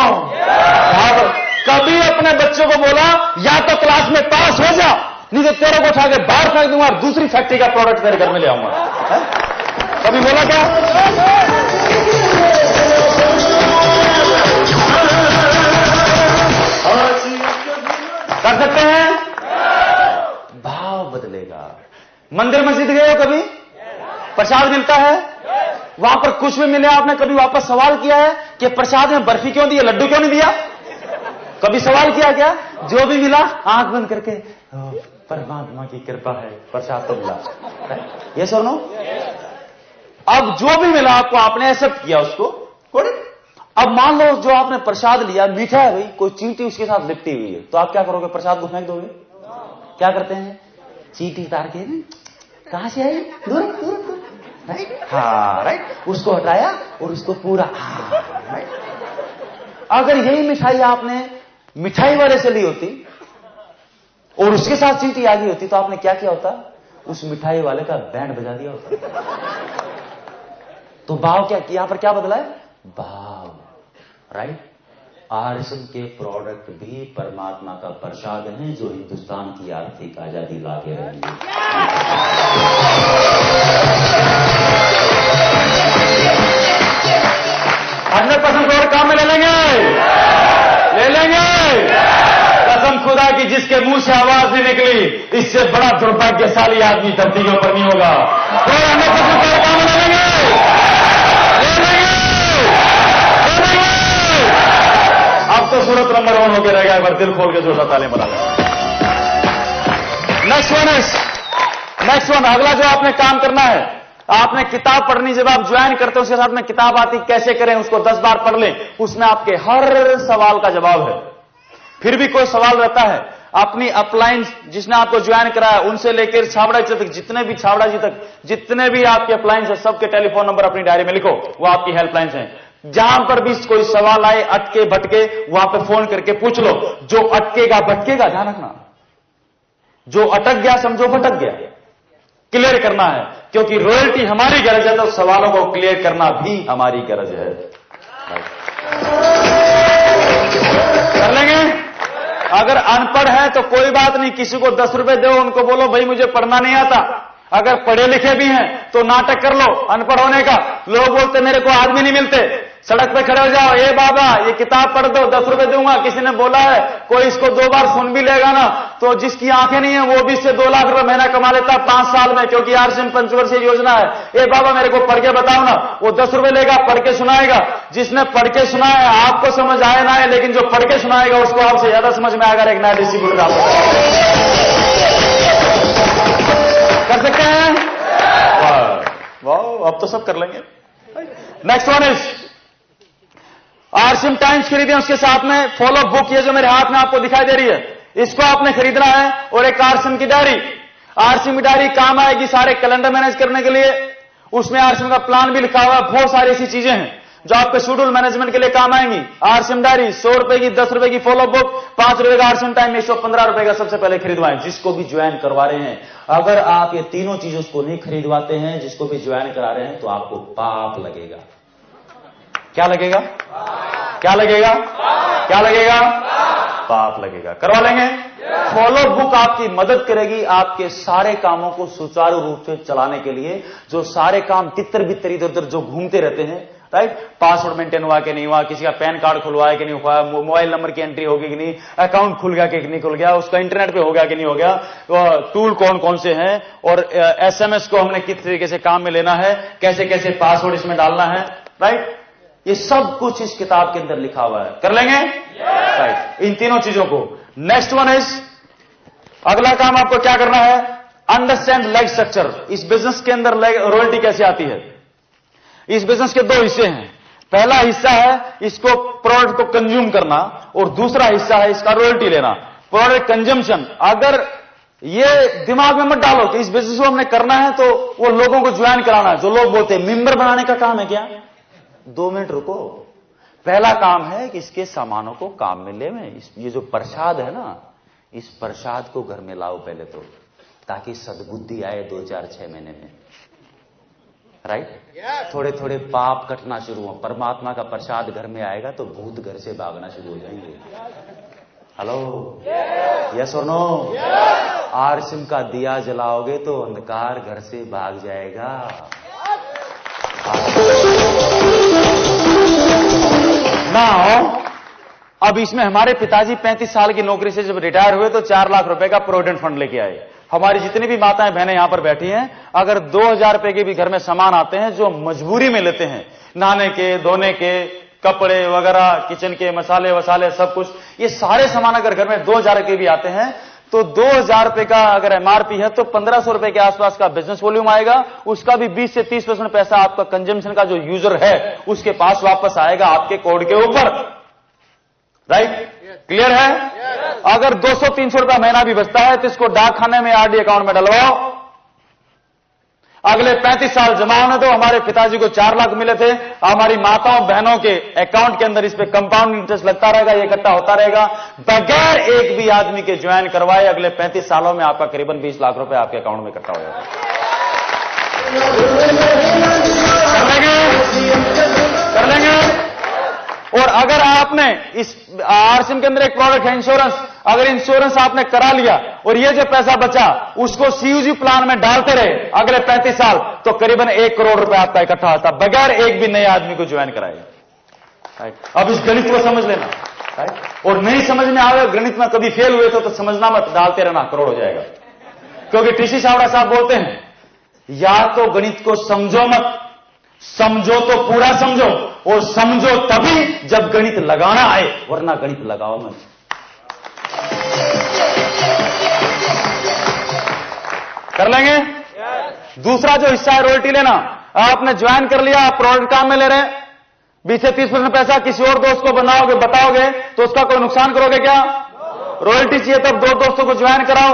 कभी अपने बच्चों को बोला या तो क्लास में पास हो जा, नहीं तो तेरे को उठा के बाहर फेंक दूंगा और दूसरी फैक्ट्री का प्रोडक्ट तेरे घर में ले आऊंगा? कभी बोला क्या? कर सकते हैं? भाव बदलेगा। मंदिर मस्जिद गए हो कभी? प्रसाद मिलता है, वहां पर कुछ भी मिले, आपने कभी वापस सवाल किया है कि प्रसाद में बर्फी क्यों दी है, लड्डू क्यों नहीं दिया? कभी सवाल किया क्या? जो भी मिला आंख बंद करके, परमात्मा की कृपा है प्रसाद तो मिला। ये सर नो? अब जो भी मिला आपको, आपने एक्सेप्ट किया उसको। अब मान लो जो आपने प्रसाद लिया मीठा है भाई, कोई चींटी उसके साथ लिपटी हुई है, तो आप क्या करोगे? प्रसाद को फेंक दोगे? क्या करते हैं? चींटी उतार के कहां से आई, दूर दूर दूर, राइट? हाँ राइट, उसको हटाया और उसको पूरा, हाँ राइट। अगर यही मिठाई आपने मिठाई वाले से ली होती और उसके साथ चींटी आ गई होती, तो आपने क्या किया होता? उस मिठाई वाले का बैंड बजा दिया होता। तो भाव क्या, यहां पर क्या बदला है? भाव, राइट? आरएसएम के प्रोडक्ट भी परमात्मा का प्रसाद है जो हिंदुस्तान की आर्थिक आजादी लाके रहेंगे। 100% प्रोडक्ट काम में ले लेंगे, ले लेंगे। कसम खुदा की जिसके मुंह से आवाज नहीं निकली, इससे बड़ा दुर्भाग्यशाली आदमी धरती के ऊपर नहीं होगा। 100% प्रोडक्ट काम में ले लेंगे, अब तो सूरत नंबर 1 होकर रह गया। एक बार दिल खोल के जोरदार ताली बना लें। नेक्स्ट वन, अगला जो आपने काम करना है, आपने किताब पढ़नी, जब आप ज्वाइन करते हो उसके साथ में किताब आती, कैसे करें उसको 10 बार पढ़ लें, उसमें आपके हर सवाल का जवाब है। फिर भी कोई सवाल रहता है, अपनी अपलाइंस जिसने आपको ज्वाइन कराया उनसे लेकर छाबड़ा जी तक, जितने भी छाबड़ा जी तक जितने भी आपके अप्लाइंस है, सबके टेलीफोन नंबर अपनी डायरी में लिखो, वो आपकी हेल्पलाइंस हैं। जहां पर भी कोई सवाल आए, अटके भटके, वहां पे फोन करके पूछ लो। जो अटकेगा भटकेगा, ध्यान रखना, जो अटक गया समझो भटक गया, क्लियर करना है, क्योंकि रॉयल्टी हमारी गरज है, तो सवालों को क्लियर करना भी हमारी गरज है। कर लेंगे? अगर अनपढ़ है तो कोई बात नहीं, किसी को 10 रुपए दो, उनको बोलो भाई मुझे पढ़ना नहीं आता। अगर पढ़े लिखे भी हैं तो नाटक कर लो अनपढ़ होने का। लोग बोलते मेरे को आदमी नहीं मिलते, सड़क पे खड़े हो जाओ, ए बाबा ये किताब पढ़ दो, 10 रुपए दूंगा। किसी ने बोला है कोई इसको 2 बार सुन भी लेगा ना, तो जिसकी आंखें नहीं है वो भी इससे 2 लाख रुपए महीना कमा लेता है 5 साल में, क्योंकि आरएसएम पंचवर्षीय योजना है। ए बाबा मेरे को पढ़ के बताओ ना, वो 10 रुपए लेगा, पढ़ के सुनाएगा। जिसने पढ़ के सुनाया आपको समझ आए ना आए, लेकिन जो पढ़ के सुनाएगा उसको आपसे ज्यादा समझ में आएगा। एक नया डिस्ट्रीब्यूटर आपको कर सकते हैं। वाह, अब तो सब कर लेंगे। Next one is RSM times खरीदे, उसके साथ में फॉलो बुक, ये जो मेरे हाथ में आपको दिखाई दे रही है, इसको आपने खरीदना है, और एक आरएसएम की डायरी। आरएसएम की डायरी काम आएगी सारे कैलेंडर मैनेज करने के लिए। उसमें आरएसएम का प्लान भी लिखा हुआ है, बहुत सारी ऐसी चीजें हैं जो आपके शेड्यूल मैनेजमेंट के लिए काम आएंगी। आरएसएम डायरी 100 रुपए की, 10 रुपए की फॉलो बुक, 5 रुपए का आरएसएम टाइम, 115 रुपए का सबसे पहले खरीदवाएं, जिसको भी ज्वाइन करवा रहे हैं। अगर आप ये तीनों चीजों को नहीं खरीदवाते हैं, जिसको भी ज्वाइन करा रहे हैं, तो आपको पाप लगेगा। क्या लगेगा? क्या लगेगा? क्या लगेगा? पाप लगेगा। करवा लेंगे? फॉलो बुक आपकी मदद करेगी आपके सारे कामों को सुचारू रूप से चलाने के लिए। जो सारे काम तितर बितर इधर उधर जो घूमते रहते हैं, राइट? पासवर्ड मेंटेन हुआ कि नहीं हुआ, किसी का पैन कार्ड खुलवाया कि नहीं हुआ, मोबाइल नंबर की एंट्री होगी कि नहीं, अकाउंट खुल गया कि नहीं खुल गया, उसका इंटरनेट पे हो गया कि नहीं हो गया, टूल कौन कौन से हैं, और एसएमएस को हमने किस तरीके से काम में लेना है, कैसे कैसे पासवर्ड इसमें डालना है, राइट? ये सब कुछ इस किताब के अंदर लिखा हुआ है। कर लेंगे? राइट, इन तीनों चीजों को। नेक्स्ट वन इज, अगला काम आपको क्या करना है? Understand leg structure. इस बिजनेस के अंदर रॉयल्टी कैसे आती है? इस बिजनेस के 2 हिस्से हैं। पहला हिस्सा है इसको प्रोडक्ट को कंज्यूम करना, और दूसरा हिस्सा है इसका रॉयल्टी लेना, प्रोडक्ट कंजम्पशन। अगर ये दिमाग में मत डालो कि इस बिजनेस को हमने करना है तो वो लोगों को ज्वाइन कराना है। जो लोग बोलते हैं मेंबर बनाने का काम है क्या? 2 मिनट रुको। पहला काम है कि इसके सामानों को काम में ले में। ये जो प्रसाद है ना, इस प्रसाद को घर में लाओ पहले तो, ताकि सद्बुद्धि आए 2, 4, 6 महीने में, राइट। थोड़े थोड़े पाप कटना शुरू हो, परमात्मा का प्रसाद घर में आएगा तो भूत घर से भागना शुरू हो जाएंगे। हेलो, यस और नो? आरसिम का दिया जलाओगे तो अंधकार घर से भाग जाएगा। ना अब इसमें हमारे पिताजी 35 साल की नौकरी से जब रिटायर हुए तो 4 लाख रुपए का प्रोविडेंट फंड लेके आए। हमारी जितनी भी माताएं बहनें यहां पर बैठी हैं, अगर 2000 रुपए के भी घर में सामान आते हैं जो मजबूरी में लेते हैं, नहाने के, धोने के, कपड़े वगैरह, किचन के मसाले वसाले सब कुछ, ये सारे सामान अगर घर में 2000 के भी आते हैं तो 2000 रुपए का अगर एमआरपी है तो 1500 रुपए के आसपास का बिजनेस वॉल्यूम आएगा। उसका भी 20 से 30% पैसा आपका कंजम्पशन का जो यूजर है उसके पास वापस आएगा आपके कोड के ऊपर। राइट? क्लियर है? अगर 200-300 रुपया महीना भी बचता है तो इसको डाक खाने में आरडी अकाउंट में डलवाओ, अगले 35 साल जमा होने दो। हमारे पिताजी को 4 लाख मिले थे, हमारी माताओं बहनों के अकाउंट के अंदर इस पे कंपाउंड इंटरेस्ट लगता रहेगा, ये इकट्ठा होता रहेगा बगैर एक भी आदमी के ज्वाइन करवाए। अगले 35 सालों में आपका करीबन 20 लाख रुपए आपके अकाउंट में इकट्ठा हो जाएगा। कर लेंगे। और अगर आपने इस आरसिम के अंदर एक प्रोडक्ट है इंश्योरेंस, अगर इंश्योरेंस आपने करा लिया और ये जो पैसा बचा उसको सीयूजी प्लान में डालते रहे अगले 35 साल तो करीबन 1 करोड़ रुपए आपका इकट्ठा होता बगैर एक भी नए आदमी को ज्वाइन कराए। अब इस गणित को समझ लेना। और नहीं समझ में आवे, गणित में कभी फेल हुए तो समझना मत, डालते रहना, करोड़ हो जाएगा। क्योंकि टीसी सावड़ा साहब बोलते हैं या तो गणित को समझो मत, समझो तो पूरा समझो, और समझो तभी जब गणित लगाना आए, वरना गणित लगाओ मत। कर लेंगे? दूसरा जो हिस्सा है रॉयल्टी लेना। आपने ज्वाइन कर लिया, आप प्रोडक्ट काम में ले रहे हैं, 20 से 30% पैसा किसी और दोस्त को बनाओगे, बताओगे तो उसका कोई नुकसान करोगे क्या? रॉयल्टी चाहिए तब 2 दोस्तों को ज्वाइन कराओ,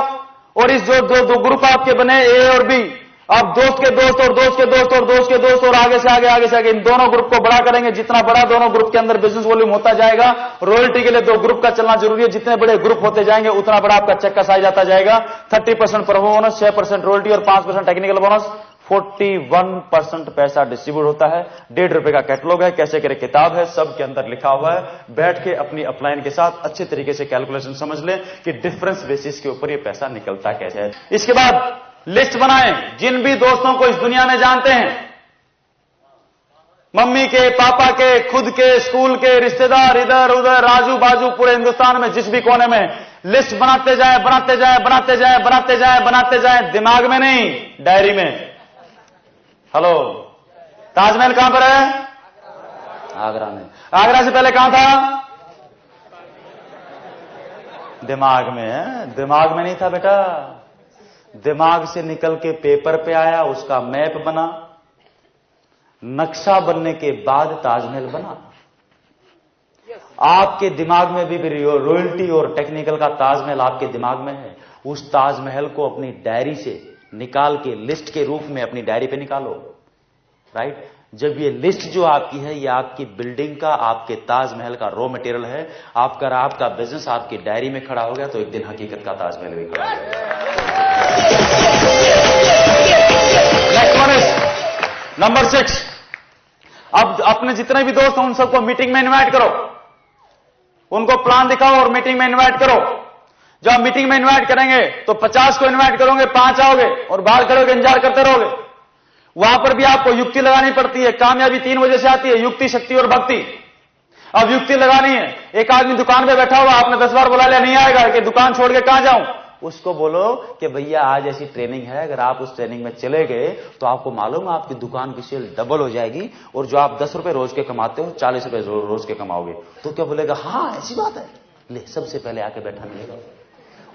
और इस जो दो ग्रुप आपके बने ए और बी, अब दोस्त के दोस्त और दोस्त के दोस्त और दोस्त के दोस्त और आगे से आगे इन दोनों ग्रुप को बड़ा करेंगे। जितना बड़ा दोनों ग्रुप के अंदर बिजनेस वॉल्यूम होता जाएगा, रॉयल्टी के लिए 2 ग्रुप का चलना जरूरी है। जितने बड़े ग्रुप होते जाएंगे उतना बड़ा आपका चेक का साइज आता जाएगा। 30% परफॉर्मेंस, 6% रॉयल्टी और 5% टेक्निकल बोनस, 41% पैसा डिस्ट्रीब्यूट होता है। 1.5 रुपए का कैटलॉग है, कैसे करे किताब है, सब के अंदर लिखा हुआ है। बैठ के अपनी अपलाइन के साथ अच्छे तरीके से कैलकुलेशन समझ ले कि डिफरेंस बेसिस के ऊपर ये पैसा निकलता कैसे है। इसके बाद लिस्ट बनाएं जिन भी दोस्तों को इस दुनिया में जानते हैं, मम्मी के, पापा के, खुद के, स्कूल के, रिश्तेदार, इधर उधर, राजू बाजू, पूरे हिंदुस्तान में जिस भी कोने में, लिस्ट बनाते जाएं, बनाते जाएं, बनाते जाएं, बनाते जाएं, बनाते जाएं, दिमाग में नहीं, डायरी में। हेलो, ताजमहल कहां पर है? आगरा में। आगरा से पहले कहां था? दिमाग में है। दिमाग में नहीं था बेटा, दिमाग से निकल के पेपर पे आया, उसका मैप बना, नक्शा बनने के बाद ताजमहल बना। आपके दिमाग में भी रॉयल्टी और टेक्निकल का ताजमहल आपके दिमाग में है। उस ताजमहल को अपनी डायरी से निकाल के लिस्ट के रूप में अपनी डायरी पे निकालो। राइट? जब ये लिस्ट जो आपकी है, ये आपकी बिल्डिंग का, आपके ताजमहल का रॉ मटेरियल है। आपका बिजनेस आपकी डायरी में खड़ा हो गया तो एक दिन हकीकत का ताजमहल भी खड़ा हो गया। Next one is number 6। अब अपने जितने भी दोस्त हैं उन सबको मीटिंग में इनवाइट करो, उनको प्लान दिखाओ और मीटिंग में इनवाइट करो। जब आप मीटिंग में इनवाइट करेंगे तो 50 को इनवाइट करोगे, 5 आओगे और बाहर खड़े होकर इंतजार करते रहोगे। वहां पर भी आपको युक्ति लगानी पड़ती है। कामयाबी 3 वजह से आती है, युक्ति, शक्ति और भक्ति। अब युक्ति लगानी है। एक आदमी दुकान पे बैठा हुआ, आपने 10 बार बुला लिया, नहीं आएगा, कि दुकान छोड़ के कहां जाऊं? उसको बोलो कि भैया आज ऐसी ट्रेनिंग है, अगर आप उस ट्रेनिंग में चले गए तो आपको मालूम है आपकी दुकान की सेल डबल हो जाएगी, और जो आप 10 रुपए रोज के कमाते हो 40 रुपए रोज के कमाओगे। तो क्या बोलेगा? हाँ ऐसी बात है, ले सबसे पहले आके बैठा मिलेगा।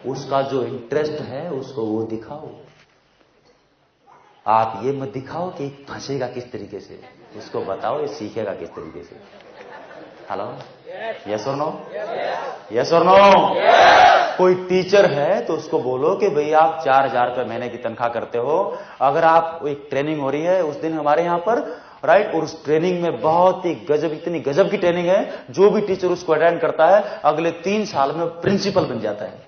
उसका जो इंटरेस्ट है उसको वो दिखाओ। आप ये मत दिखाओ कि फंसेगा किस तरीके से, उसको बताओ ये सीखेगा किस तरीके से। हेलो, यस और नो? यस और नो? कोई टीचर है तो उसको बोलो कि भाई आप 4000 रुपए महीने की तनख्वाह करते हो, अगर आप एक ट्रेनिंग हो रही है उस दिन हमारे यहां पर, राइट, और उस ट्रेनिंग में बहुत ही गजब, इतनी गजब की ट्रेनिंग है, जो भी टीचर उसको अटेंड करता है अगले 3 साल में प्रिंसिपल बन जाता है।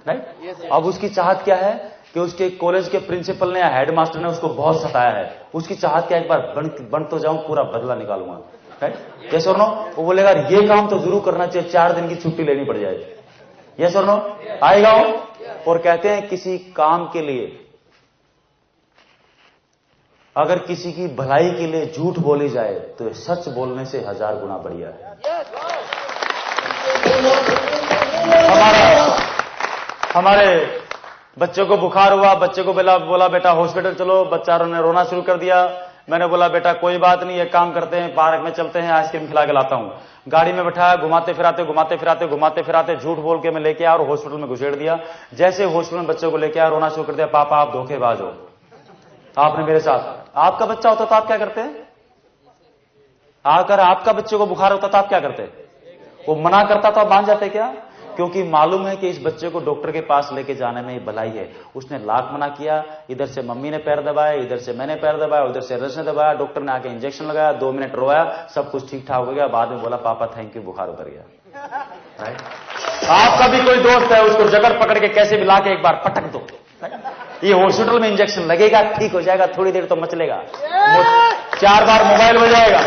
राइट? अब उसकी चाहत क्या है कि उसके कॉलेज के प्रिंसिपल ने या हेडमास्टर ने उसको बहुत सताया है, उसकी चाहत क्या एक बार बन तो जाऊं, पूरा बदला निकालूंगा, राइट? यस और नो? वो बोलेगा ये काम तो जरूर करना चाहिए, 4 दिन की छुट्टी लेनी पड़ जाएगी। यस और नो? आएगा वो। और कहते हैं किसी काम के लिए अगर किसी की भलाई के लिए झूठ बोली जाए तो सच बोलने से 1000 गुना बढ़िया है। हमारे बच्चे को बुखार हुआ, बच्चे को बोला बेटा हॉस्पिटल चलो, बच्चा ने रोना शुरू कर दिया। मैंने बोला बेटा कोई बात नहीं, एक काम करते हैं, पार्क में चलते हैं, आइसक्रीम खिला के लाता हूं। गाड़ी में बैठाया, घुमाते फिराते झूठ बोल के मैं लेके आया और हॉस्पिटल में घुसेड़ दिया। जैसे हॉस्पिटल में बच्चों को लेके आया, रोना शुरू कर दिया, पापा आप धोखेबाज हो, आपने मेरे साथ। आपका बच्चा होता तो आप क्या करते? आकर आपका बच्चे को बुखार होता तो आप क्या करते? वो मना करता तो आप मान जाते क्या? क्योंकि मालूम है कि इस बच्चे को डॉक्टर के पास लेके जाने में भलाई है। उसने लाख मना किया, इधर से मम्मी ने पैर दबाया, इधर से मैंने पैर दबाया, उधर से रस ने दबाया, डॉक्टर ने आके इंजेक्शन लगाया, 2 मिनट रोया, सब कुछ ठीक ठाक हो गया। बाद में बोला पापा थैंक यू, बुखार उतर गया। राइट? आपका भी कोई दोस्त है, उसको जगड़ पकड़ के कैसे भी लाके एक बार पटक दो, ये हॉस्पिटल में इंजेक्शन लगेगा, ठीक हो जाएगा, थोड़ी देर तो मचलेगा, 4 बार मोबाइल बजाएगा,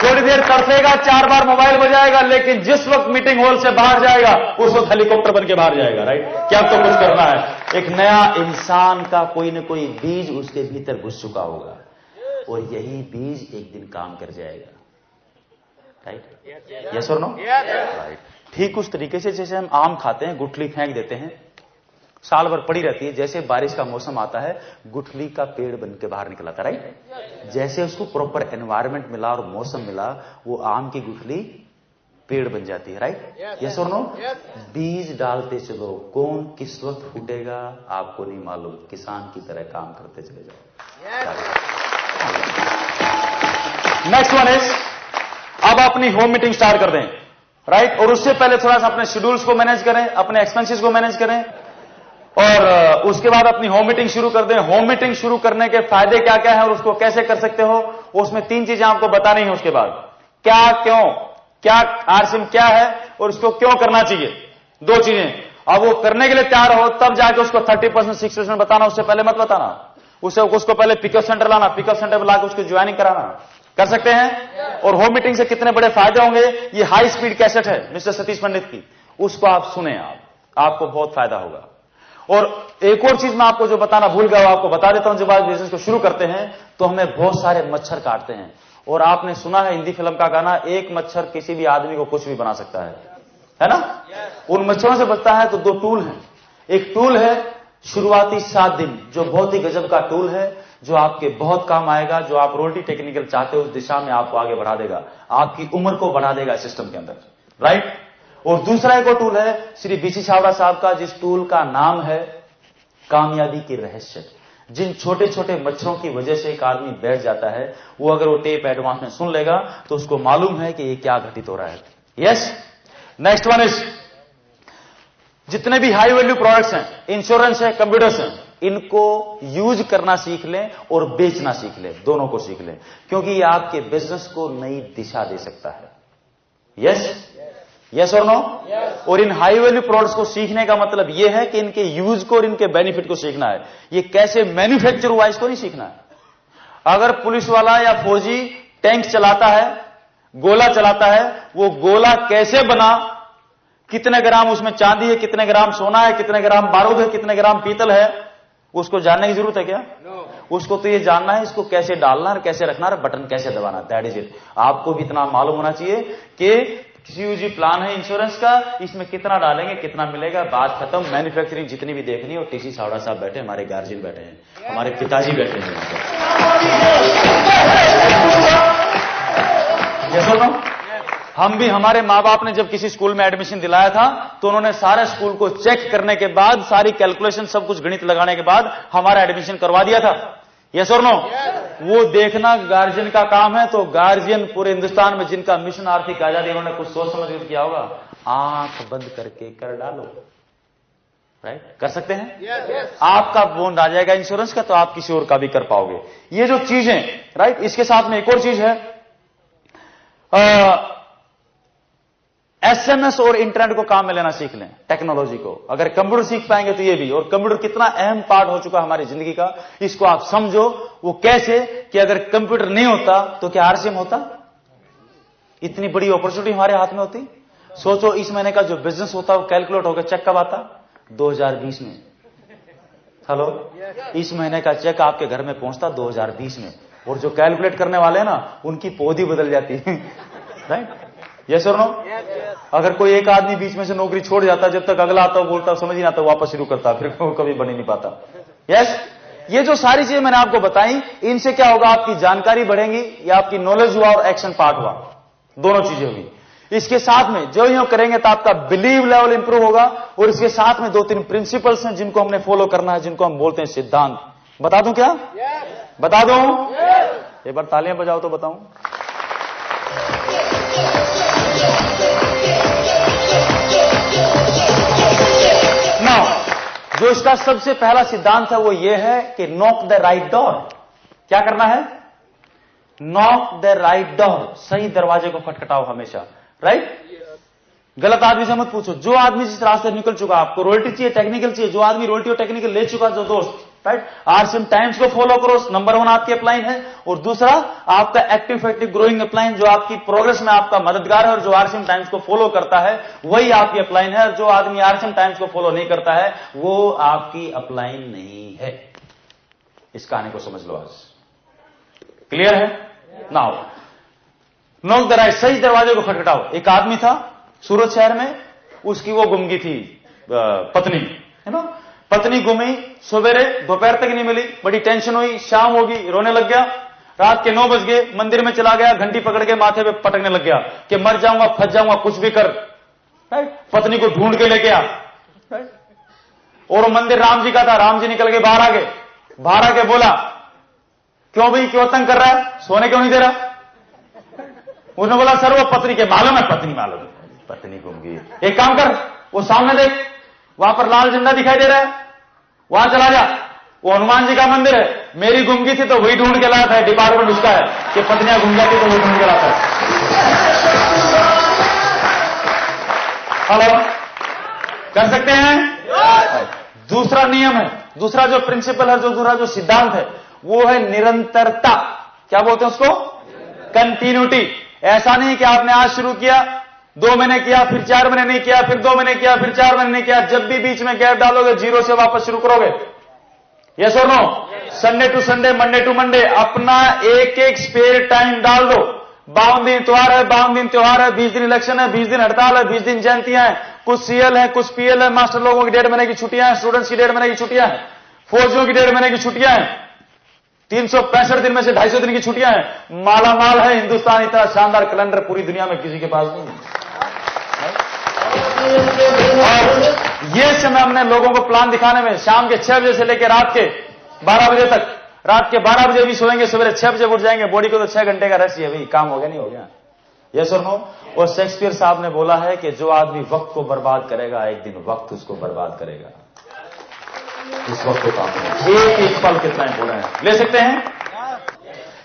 थोड़ी देर तरसेगा, 4 बार मोबाइल बजाएगा, लेकिन जिस वक्त मीटिंग हॉल से बाहर जाएगा उस वक्त हेलीकॉप्टर बन के बाहर जाएगा। राइट? क्या तो कुछ करना है। एक नया इंसान का कोई न कोई बीज उसके भीतर घुस चुका होगा और यही बीज एक दिन काम कर जाएगा। राइट? यस और नो? राइट। ठीक उस तरीके से जैसे हम आम खाते हैं, गुठली फेंक देते हैं, साल भर पड़ी रहती है, जैसे बारिश का मौसम आता है गुठली का पेड़ बन के बाहर निकल आता है। राइट? जैसे उसको प्रॉपर एनवायरनमेंट मिला और मौसम मिला, वो आम की गुठली पेड़ बन जाती है। राइट? यस और नो? बीज डालते चलो, कौन किस वक्त फूटेगा आपको नहीं मालूम, किसान की तरह काम करते चले जाओ। नेक्स्ट वन इज, अब अपनी होम मीटिंग स्टार्ट कर दें। राइट? और उससे पहले थोड़ा सा अपने शेड्यूल्स को मैनेज करें, अपने एक्सपेंसेस को मैनेज करें और उसके बाद अपनी होम मीटिंग शुरू कर दें। होम मीटिंग शुरू करने के फायदे क्या क्या है और उसको कैसे कर सकते हो, उसमें 3 चीजें आपको बतानी है। उसके बाद क्या, क्यों, क्या आरसीएम क्या है और उसको क्यों करना चाहिए, 2 चीजें। अब वो करने के लिए तैयार हो तब जाके उसको 30% 60% बताना, उससे पहले मत बताना। उसको पहले पिकअप सेंटर लाना, पिकअप सेंटर में लाकर उसको ज्वाइनिंग कराना। कर सकते हैं? और होम मीटिंग से कितने बड़े फायदे होंगे, ये हाई स्पीड कैसेट है मिस्टर सतीश पंडित की, उसको आप सुने, आपको बहुत फायदा होगा। और एक और चीज मैं आपको जो बताना भूल गया, आपको बता देता हूं। जब आप बिजनेस को शुरू करते हैं तो हमें बहुत सारे मच्छर काटते हैं, और आपने सुना है हिंदी फिल्म का गाना, एक मच्छर किसी भी आदमी को कुछ भी बना सकता है ना? उन मच्छरों से बचता है तो 2 टूल हैं। एक टूल है शुरुआती 7 दिन, जो बहुत ही गजब का टूल है, जो आपके बहुत काम आएगा, जो आप रोटी टेक्निकल चाहते हो उस दिशा में आपको आगे बढ़ा देगा, आपकी उम्र को बढ़ा देगा सिस्टम के अंदर। राइट? और दूसरा एक और टूल है श्री बीसी छावड़ा साहब का, जिस टूल का नाम है कामयाबी के रहस्य। जिन छोटे छोटे मच्छरों की वजह से एक आदमी बैठ जाता है, वो अगर वो टेप एडवांस में सुन लेगा तो उसको मालूम है कि ये क्या घटित हो रहा है। यस? नेक्स्ट वन इज, जितने भी हाई वैल्यू प्रोडक्ट्स हैं, इंश्योरेंस है, कंप्यूटर्स हैं, इनको यूज करना सीख लें और बेचना सीख लें, दोनों को सीख लें, क्योंकि ये आपके बिजनेस को नई दिशा दे सकता है। यस? यस और नो? और इन हाई वैल्यू प्रोडक्ट्स को सीखने का मतलब यह है कि इनके यूज को और इनके बेनिफिट को सीखना है। ये कैसे मैन्युफैक्चर हुआ इसको नहीं सीखना है। अगर पुलिस वाला या फौजी टैंक चलाता है, गोला चलाता है, वो गोला कैसे बना, कितने ग्राम उसमें चांदी है, कितने ग्राम सोना है, कितने ग्राम बारूद है, कितने ग्राम पीतल है, उसको जानने की जरूरत है क्या? उसको तो ये जानना है इसको कैसे डालना है, कैसे रखना है, बटन कैसे दबाना, दैट इज इट। आपको भी इतना मालूम होना चाहिए कि सीयूजी प्लान है इंश्योरेंस का, इसमें कितना डालेंगे, कितना मिलेगा, बात खत्म। मैन्युफैक्चरिंग जितनी भी देखनी हो, टीसी छावड़ा साहब बैठे, हमारे गार्जियन बैठे हैं, हमारे पिताजी बैठे हैं। जैसा ना हम भी, हमारे माँ बाप ने जब किसी स्कूल में एडमिशन दिलाया था तो उन्होंने सारे स्कूल को चेक करने के बाद, सारी कैलकुलेशन, सब कुछ गणित लगाने के बाद हमारा एडमिशन करवा दिया था। यस और नो? वो देखना गार्जियन का काम है। तो गार्जियन पूरे हिंदुस्तान में जिनका मिशन आर्थिक आजादी, उन्होंने कुछ सोच समझ कर किया होगा, आंख बंद करके कर डालो। राइट? कर सकते हैं? आपका बॉन्ड आ जाएगा इंश्योरेंस का, तो आप किसी और का भी कर पाओगे। ये जो चीजें, राइट, इसके साथ में एक और चीज है, एसएमएस और इंटरनेट को काम में लेना सीख लें, टेक्नोलॉजी को। अगर कंप्यूटर सीख पाएंगे तो ये भी, और कंप्यूटर कितना अहम पार्ट हो चुका हमारी जिंदगी का, इसको आप समझो। वो कैसे कि अगर कंप्यूटर नहीं होता तो क्या आरसीएम होता? इतनी बड़ी अपॉर्चुनिटी हमारे हाथ में होती। सोचो इस महीने का जो बिजनेस होता है वो कैलकुलेट होकर चेक कब आता? 2020 में। हेलो, इस महीने का चेक आपके घर में पहुंचता 2020 में, और जो कैलकुलेट करने वाले हैं ना उनकी पौधी बदल जाती है। राइट? यस और नो? अगर कोई एक आदमी बीच में से नौकरी छोड़ जाता, जब तक अगला आता बोलता समझ ही नहीं आता, वापस शुरू करता, फिर वो कभी बन ही नहीं पाता। यस, ये जो सारी चीजें मैंने आपको बताई, इनसे क्या होगा? आपकी जानकारी बढ़ेगी, या आपकी नॉलेज हुआ और एक्शन पार्ट हुआ, दोनों चीजें होगी। इसके साथ में जो यूं करेंगे तो आपका बिलीव लेवल इंप्रूव होगा, और इसके साथ में 2-3 प्रिंसिपल्स हैं जिनको हमने फॉलो करना है, जिनको हम बोलते हैं सिद्धांत। बता दूं क्या? बता दूं? एक बार तालियां बजाओ तो बताऊं। नाउ, जो इसका सबसे पहला सिद्धांत है वो ये है कि नॉक द राइट डोर। क्या करना है? नॉक द राइट डोर, सही दरवाजे को खटखटाओ हमेशा। राइट? गलत आदमी से मत पूछो। जो आदमी जिस रास्ते निकल चुका, आपको रॉयल्टी चाहिए, टेक्निकल चाहिए, जो आदमी रॉयल्टी और टेक्निकल ले चुका, जो दोस्त, राइट, आरसीएम टाइम्स को फॉलो करो, नंबर 1 आपकी अपलाइन है। और दूसरा आपका एक्टिव इफेक्टिव ग्रोइंग अपलाइन, जो आपकी प्रोग्रेस में आपका मददगार है, और जो आरसीएम टाइम्स को फॉलो करता है वही आपकी अपलाइन है। और जो आदमी आरसीएम टाइम्स को फॉलो नहीं करता है वो आपकी अपलाइन नहीं है। इस कहानी को समझ लो आज। क्लियर है? नाउ नॉक द राइट, सही दरवाजे को खटखटाओ। एक आदमी था सूरत शहर में, उसकी वो गुमगी थी पत्नी, है ना। पत्नी गुमी, सवेरे दोपहर तक नहीं मिली, बड़ी टेंशन हुई, शाम होगी, रोने लग गया। रात के 9 बज गए, मंदिर में चला गया, घंटी पकड़ के माथे पे पटकने लग गया कि मर जाऊंगा, फंस जाऊंगा, कुछ भी कर। राइट? पत्नी को ढूंढ के लेके आ। राइट? और मंदिर राम जी का था, राम जी निकल के बाहर आ गए। बाहर आके बोला, क्यों भाई, क्यों तंग कर रहा है, सोने क्यों नहीं दे रहा? उसने बोला, सर वो पत्नी के मालूम है, पत्नी मालूम है, पत्नी घूम गई। एक काम कर, वो सामने देख, वहां पर लाल झंडा दिखाई दे रहा है, वहां चला जा, वो हनुमान जी का मंदिर है। मेरी गुमगी थी तो वही ढूंढ के लाता है, डिपार्टमेंट उसका है कि पत्नियां घूम जाती तो वो ढूंढ के लाता है। हेलो, कर सकते हैं? दूसरा नियम है, दूसरा जो प्रिंसिपल है, जो दूसरा जो सिद्धांत है वो है निरंतरता। क्या बोलते हैं उसको? कंटिन्यूटी। ऐसा नहीं कि आपने आज शुरू किया, 2 महीने किया, फिर 4 महीने नहीं किया, फिर 2 महीने किया, फिर 4 महीने नहीं किया। जब भी बीच में गैप डालोगे, 0 से वापस शुरू करोगे। यस और no? Sunday to Sunday, Monday to Monday अपना एक एक स्पेयर टाइम डाल दो। 52 दिन त्योहार है, 52 दिन त्योहार है, 20 दिन इलेक्शन है, 20 दिन हड़ताल है, 20 दिन जयंतियां हैं, कुछ सीएल है, कुछ पीएल है, मास्टर लोगों की 1.5 महीने की छुट्टियां हैं, स्टूडेंट्स की 1.5 महीने की छुट्टियां हैं, फौजियों की 1.5 महीने की छुट्टियां हैं, 365 दिन में से 250 दिन की छुट्टियां हैं। माला माल है हिंदुस्तान, इतना शानदार कैलेंडर पूरी दुनिया में किसी के पास नहीं है। और ये समय हमने लोगों को प्लान दिखाने में, शाम के 6 बजे से लेकर रात के 12 बजे तक, रात के 12 बजे भी सोएंगे, सवेरे 6 बजे उठ जाएंगे। बॉडी को तो 6 घंटे का रेस्ट है भाई, काम हो गया नहीं हो गया? यस और नो? और शेक्सपियर साहब ने बोला है कि जो आदमी वक्त को बर्बाद करेगा, एक दिन वक्त उसको बर्बाद करेगा। इस वक्त को काम एक एक पल कितना इंपॉर्टेंट है, ले सकते हैं?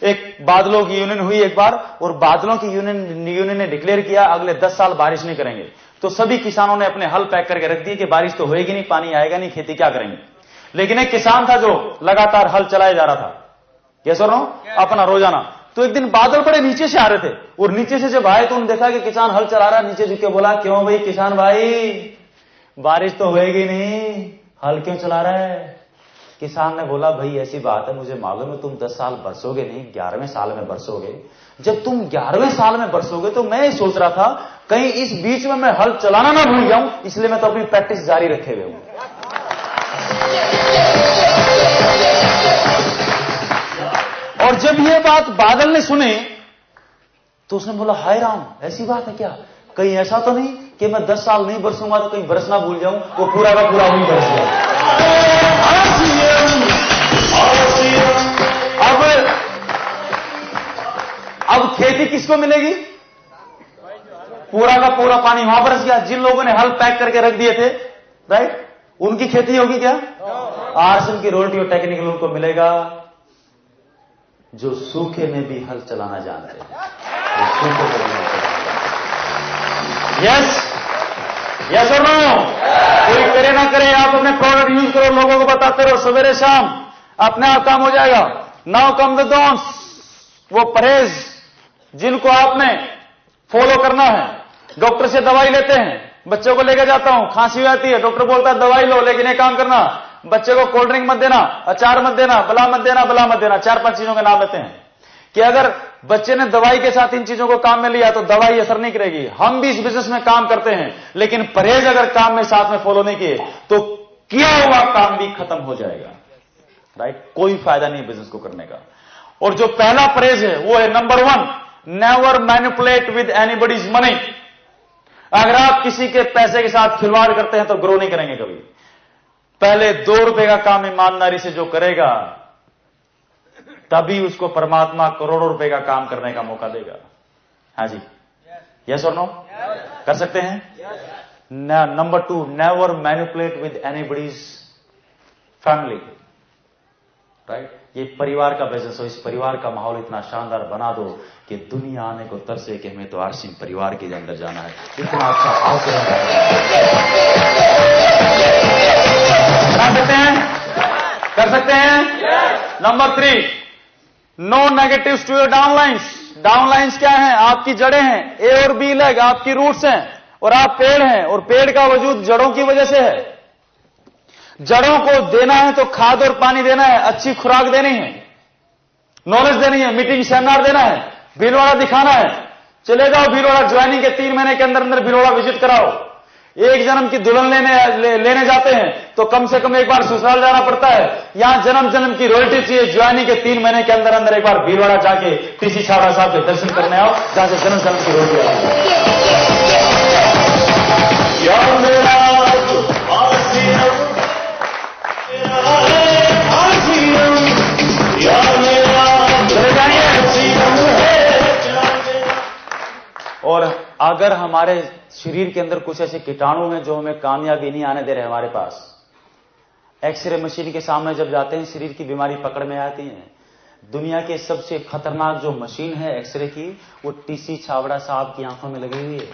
एक बादलों की यूनियन हुई एक बार, और बादलों की यूनियन ने डिक्लेयर किया अगले 10 साल बारिश नहीं करेंगे। तो सभी किसानों ने अपने हल पैक करके रख दिए कि बारिश तो होएगी नहीं, पानी आएगा नहीं, खेती क्या करेंगे। लेकिन एक किसान था जो लगातार हल चलाए जा रहा था, यस और नो, अपना रोजाना। तो एक दिन बादल बड़े नीचे से आ रहे थे, और नीचे से जब आए तो उन्होंने देखा कि किसान हल चला रहा है। नीचे झुक के बोला, क्यों भाई किसान भाई, बारिश तो होएगी नहीं, हल क्यों चला रहा है? किसान ने बोला, भाई ऐसी बात है, मुझे मालूम है तुम 10 साल बरसोगे नहीं, 11वें साल में बरसोगे। जब तुम 11वें साल में बरसोगे तो मैं सोच रहा था कहीं इस बीच में मैं हल चलाना ना भूल जाऊं, इसलिए मैं तो अपनी प्रैक्टिस जारी रखे हुए हूं। और जब ये बात बादल ने सुनी तो उसने बोला, हाय राम, ऐसी बात है क्या? कहीं ऐसा तो नहीं कि मैं 10 साल नहीं बरसूंगा तो कहीं बरसना भूल जाऊं, वो पूरा का पूरा वही बरस गया। अब खेती किसको मिलेगी? पूरा का पूरा पानी वहां बरस गया। जिन लोगों ने हल पैक करके रख दिए थे, राइट, उनकी खेती होगी क्या? आरसीएम की रॉयल्टी और टेक्निकल उनको मिलेगा जो सूखे में भी हल चलाना जानते हैं। यस, यस और नो? कोई करे ना करे, आप अपने प्रोडक्ट यूज करो, लोगों को बताते रहो, सवेरे शाम अपने आप काम हो जाएगा। नाउ कम द डॉन्स, वो परहेज जिनको आपने फॉलो करना है। डॉक्टर से दवाई लेते हैं, बच्चों को लेकर जाता हूं, खांसी आती है, डॉक्टर बोलता है दवाई लो, लेकिन ये काम करना, बच्चे को कोल्ड ड्रिंक मत देना, अचार मत देना, बला मत देना, बला मत देना, 4-5 चीजों के नाम लेते हैं कि अगर बच्चे ने दवाई के साथ इन चीजों को काम में लिया तो दवाई असर नहीं करेगी। हम भी इस बिजनेस में काम करते हैं, लेकिन परहेज अगर काम में साथ में फॉलो नहीं किए तो किया हुआ काम भी खत्म हो जाएगा। राइट? कोई फायदा नहीं बिजनेस को करने का। और जो पहला परहेज है वो है number 1, never manipulate with anybody's money. अगर आप किसी के पैसे के साथ खिलवाड़ करते हैं तो ग्रो नहीं करेंगे कभी। पहले 2 रुपए का काम ईमानदारी से जो करेगा, तभी उसको परमात्मा करोड़ों रुपए का काम करने का मौका देगा। हाँ जी, यस और नो? कर सकते हैं? Number 2, never manipulate with anybody's family. Right? ये परिवार का बिजनेस हो, इस परिवार का माहौल इतना शानदार बना दो कि दुनिया आने को तरसे कि हमें तो आरसीएम परिवार के अंदर जाना है। इतना अच्छा भाव बना सकते हैं? कर सकते हैं? Number 3, no negatives to your downlines. Downlines क्या है? आपकी जड़ें हैं, ए और बी लेग आपकी रूट्स हैं, और आप पेड़ हैं, और पेड़ का वजूद जड़ों की वजह से है। जड़ों को देना है तो खाद और पानी देना है, अच्छी खुराक देनी है, नॉलेज देनी है, मीटिंग सेमिनार देना है, भीलवाड़ा दिखाना है। चले जाओ भीलवाड़ा, ज्वाइनिंग के 3 महीने के अंदर अंदर भीलवाड़ा विजिट कराओ। एक जन्म की दुल्हन लेने जाते हैं तो कम से कम एक बार ससुराल जाना पड़ता है। यहां जन्म जन्म की रॉयल्टी चाहिए। ज्वाइनिंग के 3 महीने के अंदर अंदर एक बार भीलवाड़ा जाके टीसी छाबड़ा साहब के दर्शन करने आओ, जहां से जन्म जन्म की रॉयल्टी आती और अगर हमारे शरीर के अंदर कुछ ऐसे कीटाणु हैं जो हमें कामयाबी नहीं आने दे रहे हमारे पास, एक्सरे मशीन के सामने जब जाते हैं शरीर की बीमारी पकड़ में आती है। दुनिया के सबसे खतरनाक जो मशीन है एक्सरे की, वो टीसी छाबड़ा साहब की आंखों में लगी हुई है।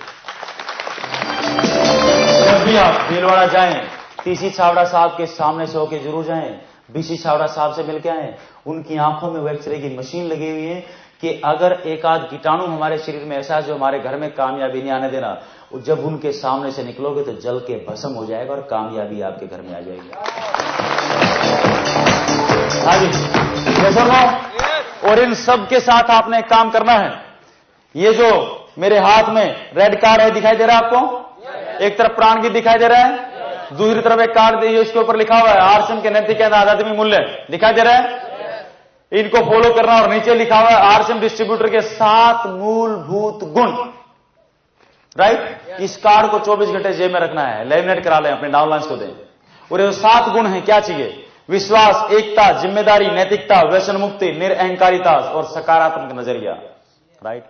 जब भी आप भीलवाड़ा जाएं, टीसी छाबड़ा साहब के सामने से होके जरूर जाएं, बीसी छाबड़ा साहब से मिलके आए। उनकी आंखों में वो एक्सरे की मशीन लगी हुई है कि अगर एक आध कीटाणु हमारे शरीर में ऐसा है जो हमारे घर में कामयाबी नहीं आने देना, जब उनके सामने से निकलोगे तो जल के भस्म हो जाएगा और कामयाबी आपके घर में आ जाएगी। हाँ जी, और इन सब के साथ आपने एक काम करना है। ये जो मेरे हाथ में रेड कार्ड है दिखाई दे रहा है आपको? एक तरफ प्राण गीत दिखाई दे रहा है, दूसरी तरफ एक कार्ड दिए, इसके ऊपर लिखा हुआ है आरसीएम के नैतिक आध्यात्मिक मूल्य, दिखाई दे रहा है? इनको फॉलो करना। और नीचे लिखा हुआ है आरसीएम डिस्ट्रीब्यूटर के 7 मूलभूत गुण। राइट? इस कार्ड को 24 घंटे जेब में रखना है, लेमिनेट करा लें, अपने डाउनलाइंस को दें। और ये 7 गुण हैं, क्या चाहिए? विश्वास, एकता, जिम्मेदारी, नैतिकता, व्यसन मुक्ति, निरअहंकारिता और सकारात्मक नजरिया। राइट?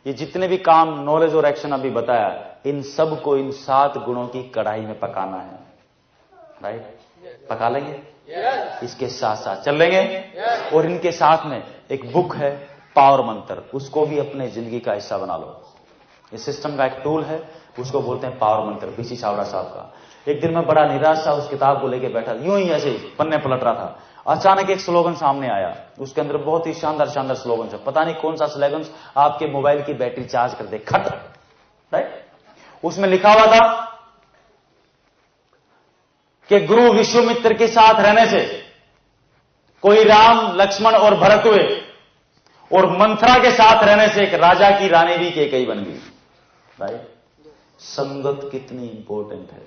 ये जितने भी काम, नॉलेज और एक्शन अभी बताया, इन सब को इन 7 गुणों की कढ़ाई में पकाना है। राइट? पका लेंगे? इसके साथ साथ चल लेंगे। और इनके साथ में एक बुक है पावर मंत्र, उसको भी अपने जिंदगी का हिस्सा बना लो। इस सिस्टम का एक टूल है, उसको बोलते हैं पावर मंत्र, बीसी छाबड़ा साहब का। एक दिन मैं बड़ा निराश था, उस किताब को लेके बैठा, यूं ही ऐसे पन्ने पलट रहा था। अचानक एक स्लोगन सामने आया, उसके अंदर बहुत ही शानदार शानदार स्लोगन है। पता नहीं कौन सा स्लोगन आपके मोबाइल की बैटरी चार्ज कर दे, खट। राइट? उसमें लिखा हुआ था कि गुरु विश्वामित्र के साथ रहने से कोई राम, लक्ष्मण और भरत हुए, और मंथरा के साथ रहने से एक राजा की रानी भी कैकेयी बन गई। राइट? संगत कितनी इंपॉर्टेंट है,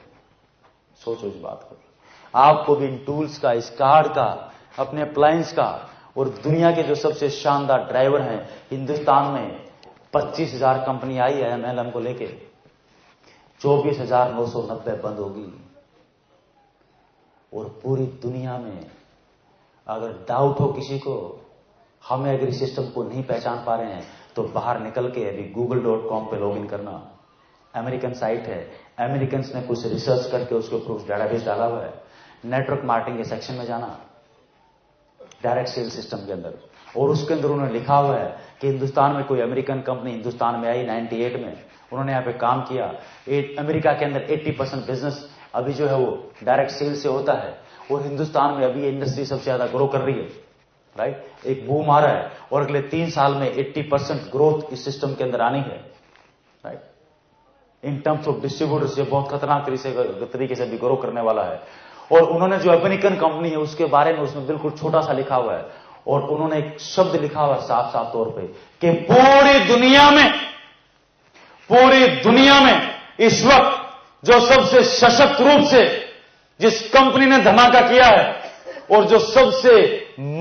सोचो इस बात को। आपको भी इन टूल्स का, इस कार्ड का, अपने अप्लायंस का, और दुनिया के जो सबसे शानदार ड्राइवर हैं हिंदुस्तान में 25,000 कंपनी आई है एमएलएम को लेके, 24,990 बंद होगी। और पूरी दुनिया में अगर डाउट हो किसी को, हमें अगर इस सिस्टम को नहीं पहचान पा रहे हैं, तो बाहर निकल के अभी google.com पे लॉगिन करना। अमेरिकन साइट है, अमेरिकन्स ने कुछ रिसर्च करके उसके ऊपर उस डेटाबेस डाला हुआ है। नेटवर्क मार्केटिंग के सेक्शन में जाना, डायरेक्ट सेल सिस्टम के अंदर, और उसके अंदर उन्होंने लिखा हुआ है कि हिंदुस्तान में कोई अमेरिकन कंपनी हिंदुस्तान में आई 98 में, उन्होंने यहाँ पे काम किया। अमेरिका के अंदर 80% बिजनेस अभी जो है वो डायरेक्ट सेल से होता है, और हिंदुस्तान में अभी ये इंडस्ट्री सबसे ज्यादा ग्रो कर रही है, राइट। एक बूम आ रहा है और अगले 3 साल में 80% ग्रोथ इस सिस्टम के अंदर आनी है, right. In terms of distributors ये बहुत खतरनाक तरीके से भी ग्रो करने वाला है। और उन्होंने जो अमेरिकन कंपनी है उसके बारे में उसमें बिल्कुल छोटा सा लिखा हुआ है, और उन्होंने एक शब्द लिखा हुआ है साफ साफ तौर पे कि पूरी दुनिया में इस वक्त जो सबसे सशक्त रूप से जिस कंपनी ने धमाका किया है और जो सबसे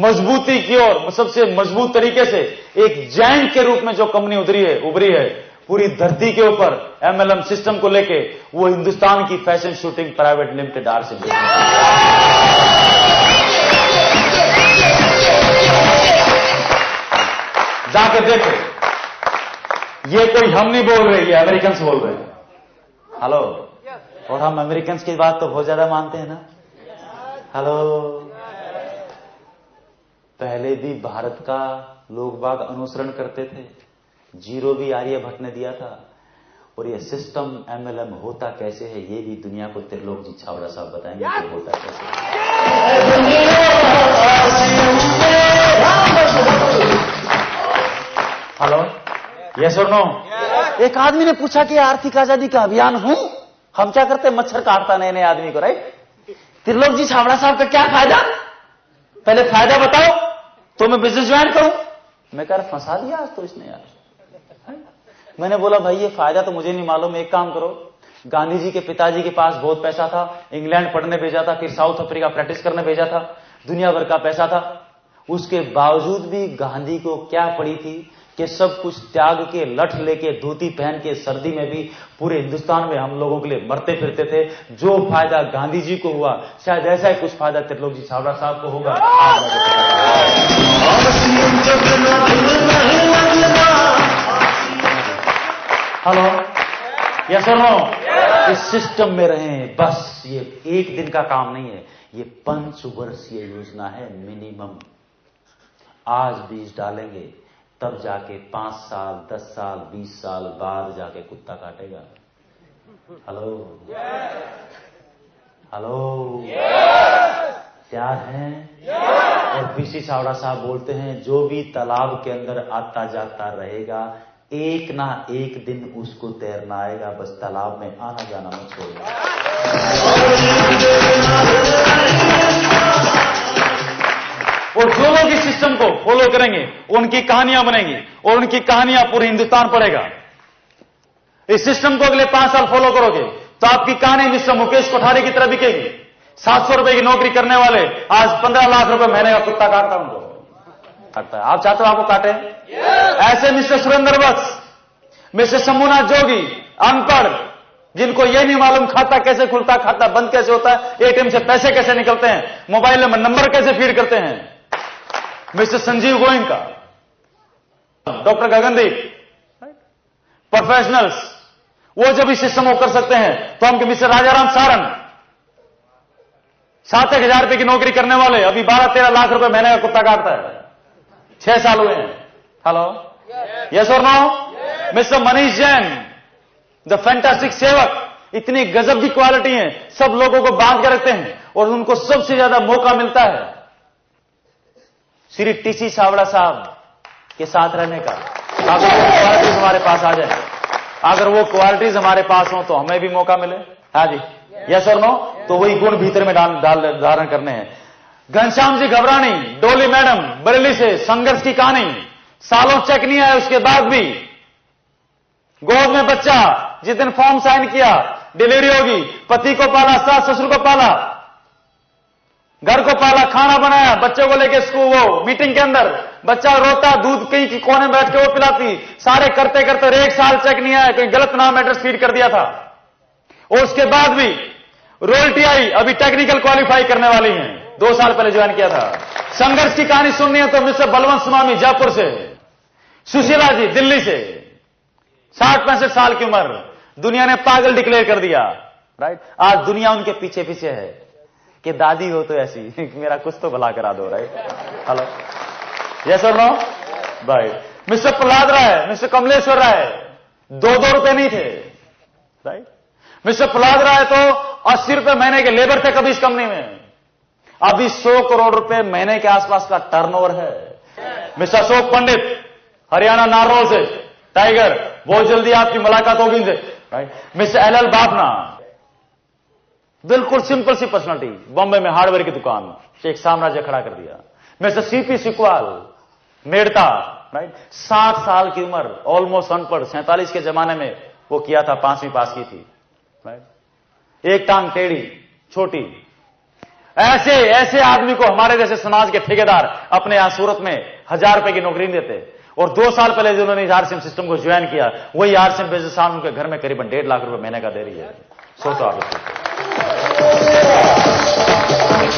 मजबूती की और सबसे मजबूत तरीके से एक जायंट के रूप में जो कंपनी उभरी है पूरी धरती के ऊपर MLM सिस्टम को लेके, वो हिंदुस्तान की fashion shooting private limited RCM। जाके देखो, ये कोई हम नहीं बोल रहे, ये अमेरिकन बोल रहे हैं। हेलो, और हम अमेरिकन की बात तो बहुत ज्यादा मानते हैं ना। हेलो, पहले भी भारत का लोग बाग अनुसरण करते थे, जीरो भी आर्यभट्ट ने दिया था। और ये सिस्टम MLM होता कैसे है ये भी दुनिया को त्रिलोक जी छावड़ा साहब बताएंगे कि होता कैसे है। हेलो, यस और नो? एक आदमी ने पूछा कि आर्थिक आजादी का अभियान हूं, हम क्या करते, मच्छर काटता नए नए आदमी को, राइट। त्रिलोक जी छावड़ा साहब का क्या फायदा, पहले फायदा बताओ तो मैं बिजनेस ज्वाइन करूं। मैं कह रहा फंसा दिया आज तो इसने यार। मैंने बोला भाई ये फायदा तो मुझे नहीं मालूम, एक काम करो, गांधी जी के पिताजी के पास बहुत पैसा था, इंग्लैंड पढ़ने भेजा था, फिर साउथ अफ्रीका प्रैक्टिस करने भेजा था, दुनिया भर का पैसा था, उसके बावजूद भी गांधी को क्या पड़ी थी कि सब कुछ त्याग के, लठ लेके, धोती पहन के, सर्दी में भी पूरे हिंदुस्तान में हम लोगों के लिए मरते फिरते थे। जो फायदा गांधी जी को हुआ शायद ऐसा ही कुछ फायदा त्रिलोक जी छावड़ा साहब को होगा। हेलो, यस और नो? इस सिस्टम में रहें, बस ये एक दिन का काम नहीं है, ये 5 वर्षीय योजना है मिनिमम। आज बीज डालेंगे तब जाके 5 साल, 10 साल, 20 साल बाद जाके कुत्ता काटेगा। हेलो, हेलो, तैयार हैं? और पीसी छावड़ा साहब बोलते हैं जो भी तालाब के अंदर आता जाता रहेगा एक ना एक दिन उसको तैरना आएगा, बस तालाब में आना जाना मत छोड़ना। और जो लोग इस सिस्टम को फॉलो करेंगे उनकी कहानियां बनेंगी और उनकी कहानियां पूरे हिंदुस्तान पढ़ेगा। इस सिस्टम को अगले 5 साल फॉलो करोगे तो आपकी कहानी मिस्टर मुकेश कोठारी की तरह बिकेगी। 700 रुपए की नौकरी करने वाले आज 15 लाख रुपए महीने का कुत्ता काटता उनको काटता है। आप चाहते हो आपको काटे? ऐसे मिस्टर सुरेंद्र वत्स, मिस्टर शंभुनाथ जोगी, अनपढ़, जिनको ये नहीं मालूम खाता कैसे खुलता, खाता बंद कैसे होता है, ATM से पैसे कैसे निकलते हैं, मोबाइल में नंबर कैसे फीड करते हैं, mister Sanjeev Goenka, doctor Gagandeep, professionals, वो जब इस सिस्टम को कर सकते हैं तो हम मिस्टर राजाराम सारंग 7,000 रुपए की नौकरी करने वाले अभी 12-13 लाख रुपए महीने का कुत्ता काटता है, 6 साल हुए हैं। हेलो, यस और no? Mister Manish Jain, the fantastic sevak, इतनी गजब की क्वालिटी है, सब लोगों को बांध के रखते हैं और उनको सबसे ज्यादा मौका मिलता है श्री TC छावड़ा साहब के साथ रहने का। अगर वो क्वालिटीज हमारे पास आ जाए, अगर वो क्वालिटीज हमारे पास हो तो हमें भी मौका मिले। हाँ जी, यस और नो? तो वही गुण भीतर में धारण करने हैं। घनश्याम जी घबरानी, डोली मैडम बरेली से, संघर्ष की कहानी, सालों चेक नहीं आया उसके बाद भी गोद में बच्चा, जिस दिन फॉर्म साइन किया डिलीवरी होगी, पति को पाला, सास ससुर को पाला, घर को पाला, खाना बनाया, बच्चे को लेके स्कूल, वो मीटिंग के अंदर बच्चा रोता, दूध कहीं की कोने बैठ के वो पिलाती, सारे करते करते 1 साल चेक नहीं आया, कोई गलत नाम एड्रेस फीड कर दिया था। और उसके बाद भी रॉयल्टी आई, अभी टेक्निकल क्वालिफाई करने वाली हैं, 2 साल पहले ज्वाइन किया था। संघर्ष की कहानी सुननी है तो मिस्टर बलवंत स्वामी जयपुर से, सुशीला जी दिल्ली से, 60-65 साल की उम्र, दुनिया ने पागल डिक्लेयर कर दिया, राइट। आज दुनिया उनके पीछे पीछे है कि दादी हो तो ऐसी मेरा कुछ तो भला करा दो, राइट। हेलो, यस और नो? राइट। मिस्टर प्रहलाद राय, मिस्टर कमलेश्वर राय, 2-2 रुपए नहीं थे, राइट। मिस्टर प्रहलाद राय तो 80 रुपए महीने के लेबर थे कभी इस कंपनी में, अभी 100 करोड़ रुपए महीने के आसपास का टर्नओवर है। मिस्टर अशोक पंडित हरियाणा नारनौल से, टाइगर, बहुत जल्दी आपकी मुलाकात होगी इनसे, राइट। मिस्टर एल बापना, बिल्कुल सिंपल सी पर्सनालिटी, बॉम्बे में हार्डवेयर की दुकान, एक साम्राज्य खड़ा कर दिया। मिस्टर सीपी सिकवाल, मेड़ता, राइट, 60 साल की उम्र, ऑलमोस्ट अनपढ़, 47 के जमाने में वो किया था, 5वीं पास की थी, राइट। एक टांग टेढ़ी, छोटी, ऐसे ऐसे आदमी को हमारे जैसे समाज के ठेकेदार अपने यहां सूरत में 1000 रुपए की नौकरी देते। और 2 साल पहले जिन्होंने आरसीएम सिस्टम को ज्वाइन किया, वही आरसीएम बिजनेसमैन उनके घर में करीबन 1.5 लाख रुपए महीने का दे रही है। सोचो आप इसको।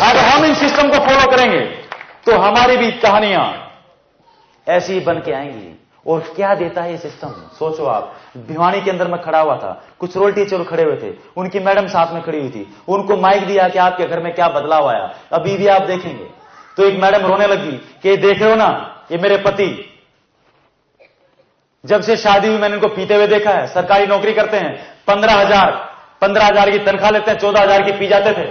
अगर हम इन सिस्टम को फॉलो करेंगे तो हमारी भी कहानियां ऐसी ही बन के आएंगी। और क्या देता है ये सिस्टम, सोचो आप। भिवानी के अंदर में खड़ा हुआ था, कुछ रोल टीचर खड़े हुए थे, उनकी मैडम साथ में खड़ी हुई थी, उनको माइक दिया कि आपके घर में क्या बदलाव आया। अभी भी आप देखेंगे तो एक मैडम रोने लगी कि देख रहे हो ना, ये मेरे पति, जब से शादी हुई मैंने इनको पीते हुए देखा है, सरकारी नौकरी करते हैं, 15,000 की तनख्वाह लेते हैं, 14,000 की पी जाते थे।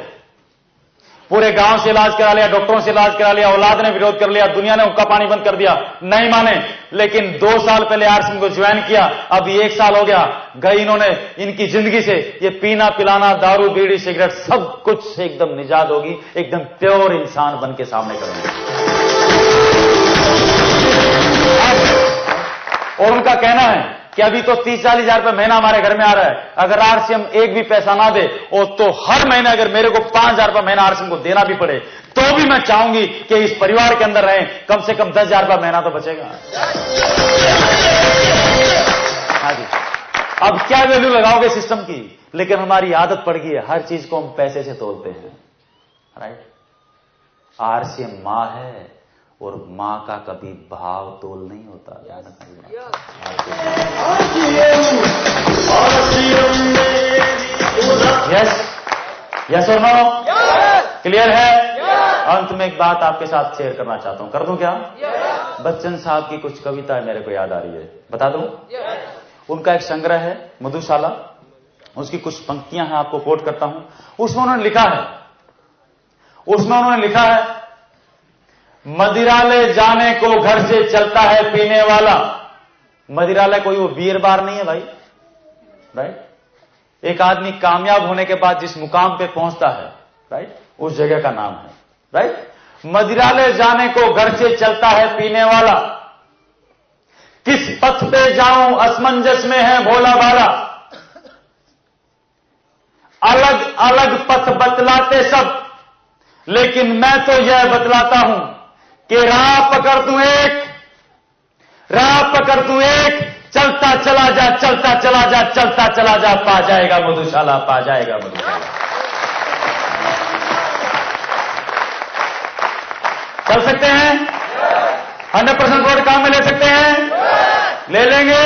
पूरे गांव से इलाज करा लिया, डॉक्टरों से इलाज करा लिया, औलाद ने विरोध कर लिया, दुनिया ने उनका पानी बंद कर दिया, नहीं माने। लेकिन 2 साल पहले आरसीएम को ज्वाइन किया, अभी 1 साल हो गया, गई इन्होंने इनकी जिंदगी से ये पीना पिलाना, दारू बीड़ी सिगरेट सब कुछ से एकदम निजात होगी, एकदम प्योर इंसान बन के सामने करेंगे। और उनका कहना है कि अभी तो 30-40 हजार रुपए महीना हमारे घर में आ रहा है, अगर आरसीएम एक भी पैसा ना दे और तो हर महीने अगर मेरे को 5,000 रुपए महीना आरसीएम को देना भी पड़े तो भी मैं चाहूंगी कि इस परिवार के अंदर रहें, कम से कम 10,000 रुपए महीना तो बचेगा। हाँ जी, अब क्या वैल्यू लगाओगे सिस्टम की, लेकिन हमारी आदत पड़ गई है, हर चीज को हम पैसे से तोलते हैं, राइट। आरसीएम मां है और मां का कभी भाव तोल नहीं होता। यस और नो, क्लियर है? अंत में एक बात आपके साथ शेयर करना चाहता हूं, कर दूं क्या? बच्चन साहब की कुछ कविताएं मेरे को याद आ रही है, बता दूं? उनका एक संग्रह है मधुशाला, उसकी कुछ पंक्तियां हैं, आपको कोट करता हूं। उसमें उन्होंने लिखा है, मदिरालय जाने को घर से चलता है पीने वाला। मदिरालय कोई वो बियर बार नहीं है भाई, राइट। एक आदमी कामयाब होने के बाद जिस मुकाम पे पहुंचता है, राइट, उस जगह का नाम है, राइट। मदिरालय जाने को घर से चलता है पीने वाला, किस पथ पे जाऊं असमंजस में है भोला भाला। अलग अलग पथ बतलाते सब, लेकिन मैं तो यह बतलाता हूं कि राह पकड़ तू एक, चलता चला जा, चलता चला जा, चलता चला जा, पा जाएगा मधुशाला, पा जाएगा मधुशाला। चल सकते हैं? 100% वोट काम में ले सकते हैं? ले लेंगे?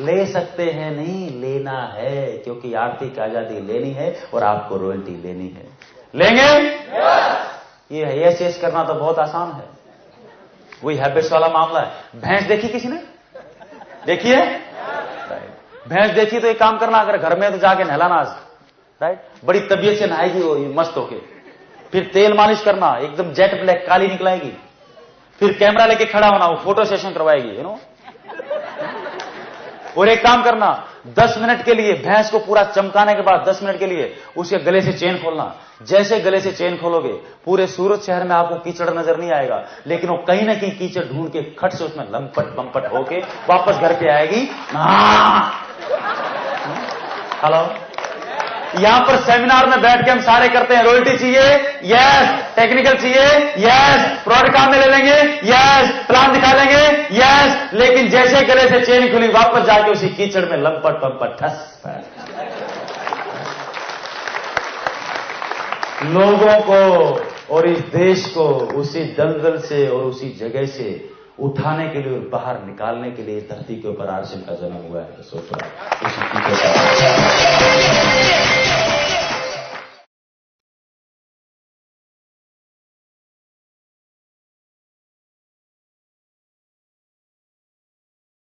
ले सकते हैं नहीं, लेना है, क्योंकि आर्थिक आजादी लेनी है और आपको रॉयल्टी लेनी है। लेंगे? ये यस करना तो बहुत आसान है, वही हैबिट्स वाला मामला है। भैंस देखी किसी ने? देखी है? भैंस देखी तो एक काम करना, अगर घर में तो जाके नहलाना आज, राइट, बड़ी तबीयत से नहाएगी वो मस्त होके, फिर तेल मालिश करना, एकदम जेट ब्लैक काली निकलाएगी, फिर कैमरा लेके खड़ा होना, वो फोटो सेशन करवाएगी, यू नो। और एक काम करना, 10 मिनट के लिए भैंस को पूरा चमकाने के बाद 10 मिनट के लिए उसके गले से चेन खोलना। जैसे गले से चेन खोलोगे, पूरे सूरत शहर में आपको कीचड़ नजर नहीं आएगा, लेकिन वो कहीं ना कहीं कीचड़ ढूंढ के खट से उसमें लंपट बंपट होके वापस घर पे आएगी। हेलो, यहां पर सेमिनार में बैठ के हम सारे करते हैं, रॉयल्टी चाहिए, यस, टेक्निकल चाहिए, यस, प्रोडक्ट काम में ले लेंगे, यस, प्लान दिखा लेंगे, यस, लेकिन जैसे गले से चेन खुली, वापस जाके उसी कीचड़ में लंपट पंपट ठस। लोगों को और इस देश को उसी दलदल से और उसी जगह से उठाने के लिए और बाहर निकालने के लिए धरती के ऊपर आरसीएम का जन्म हुआ है। सोचो उसी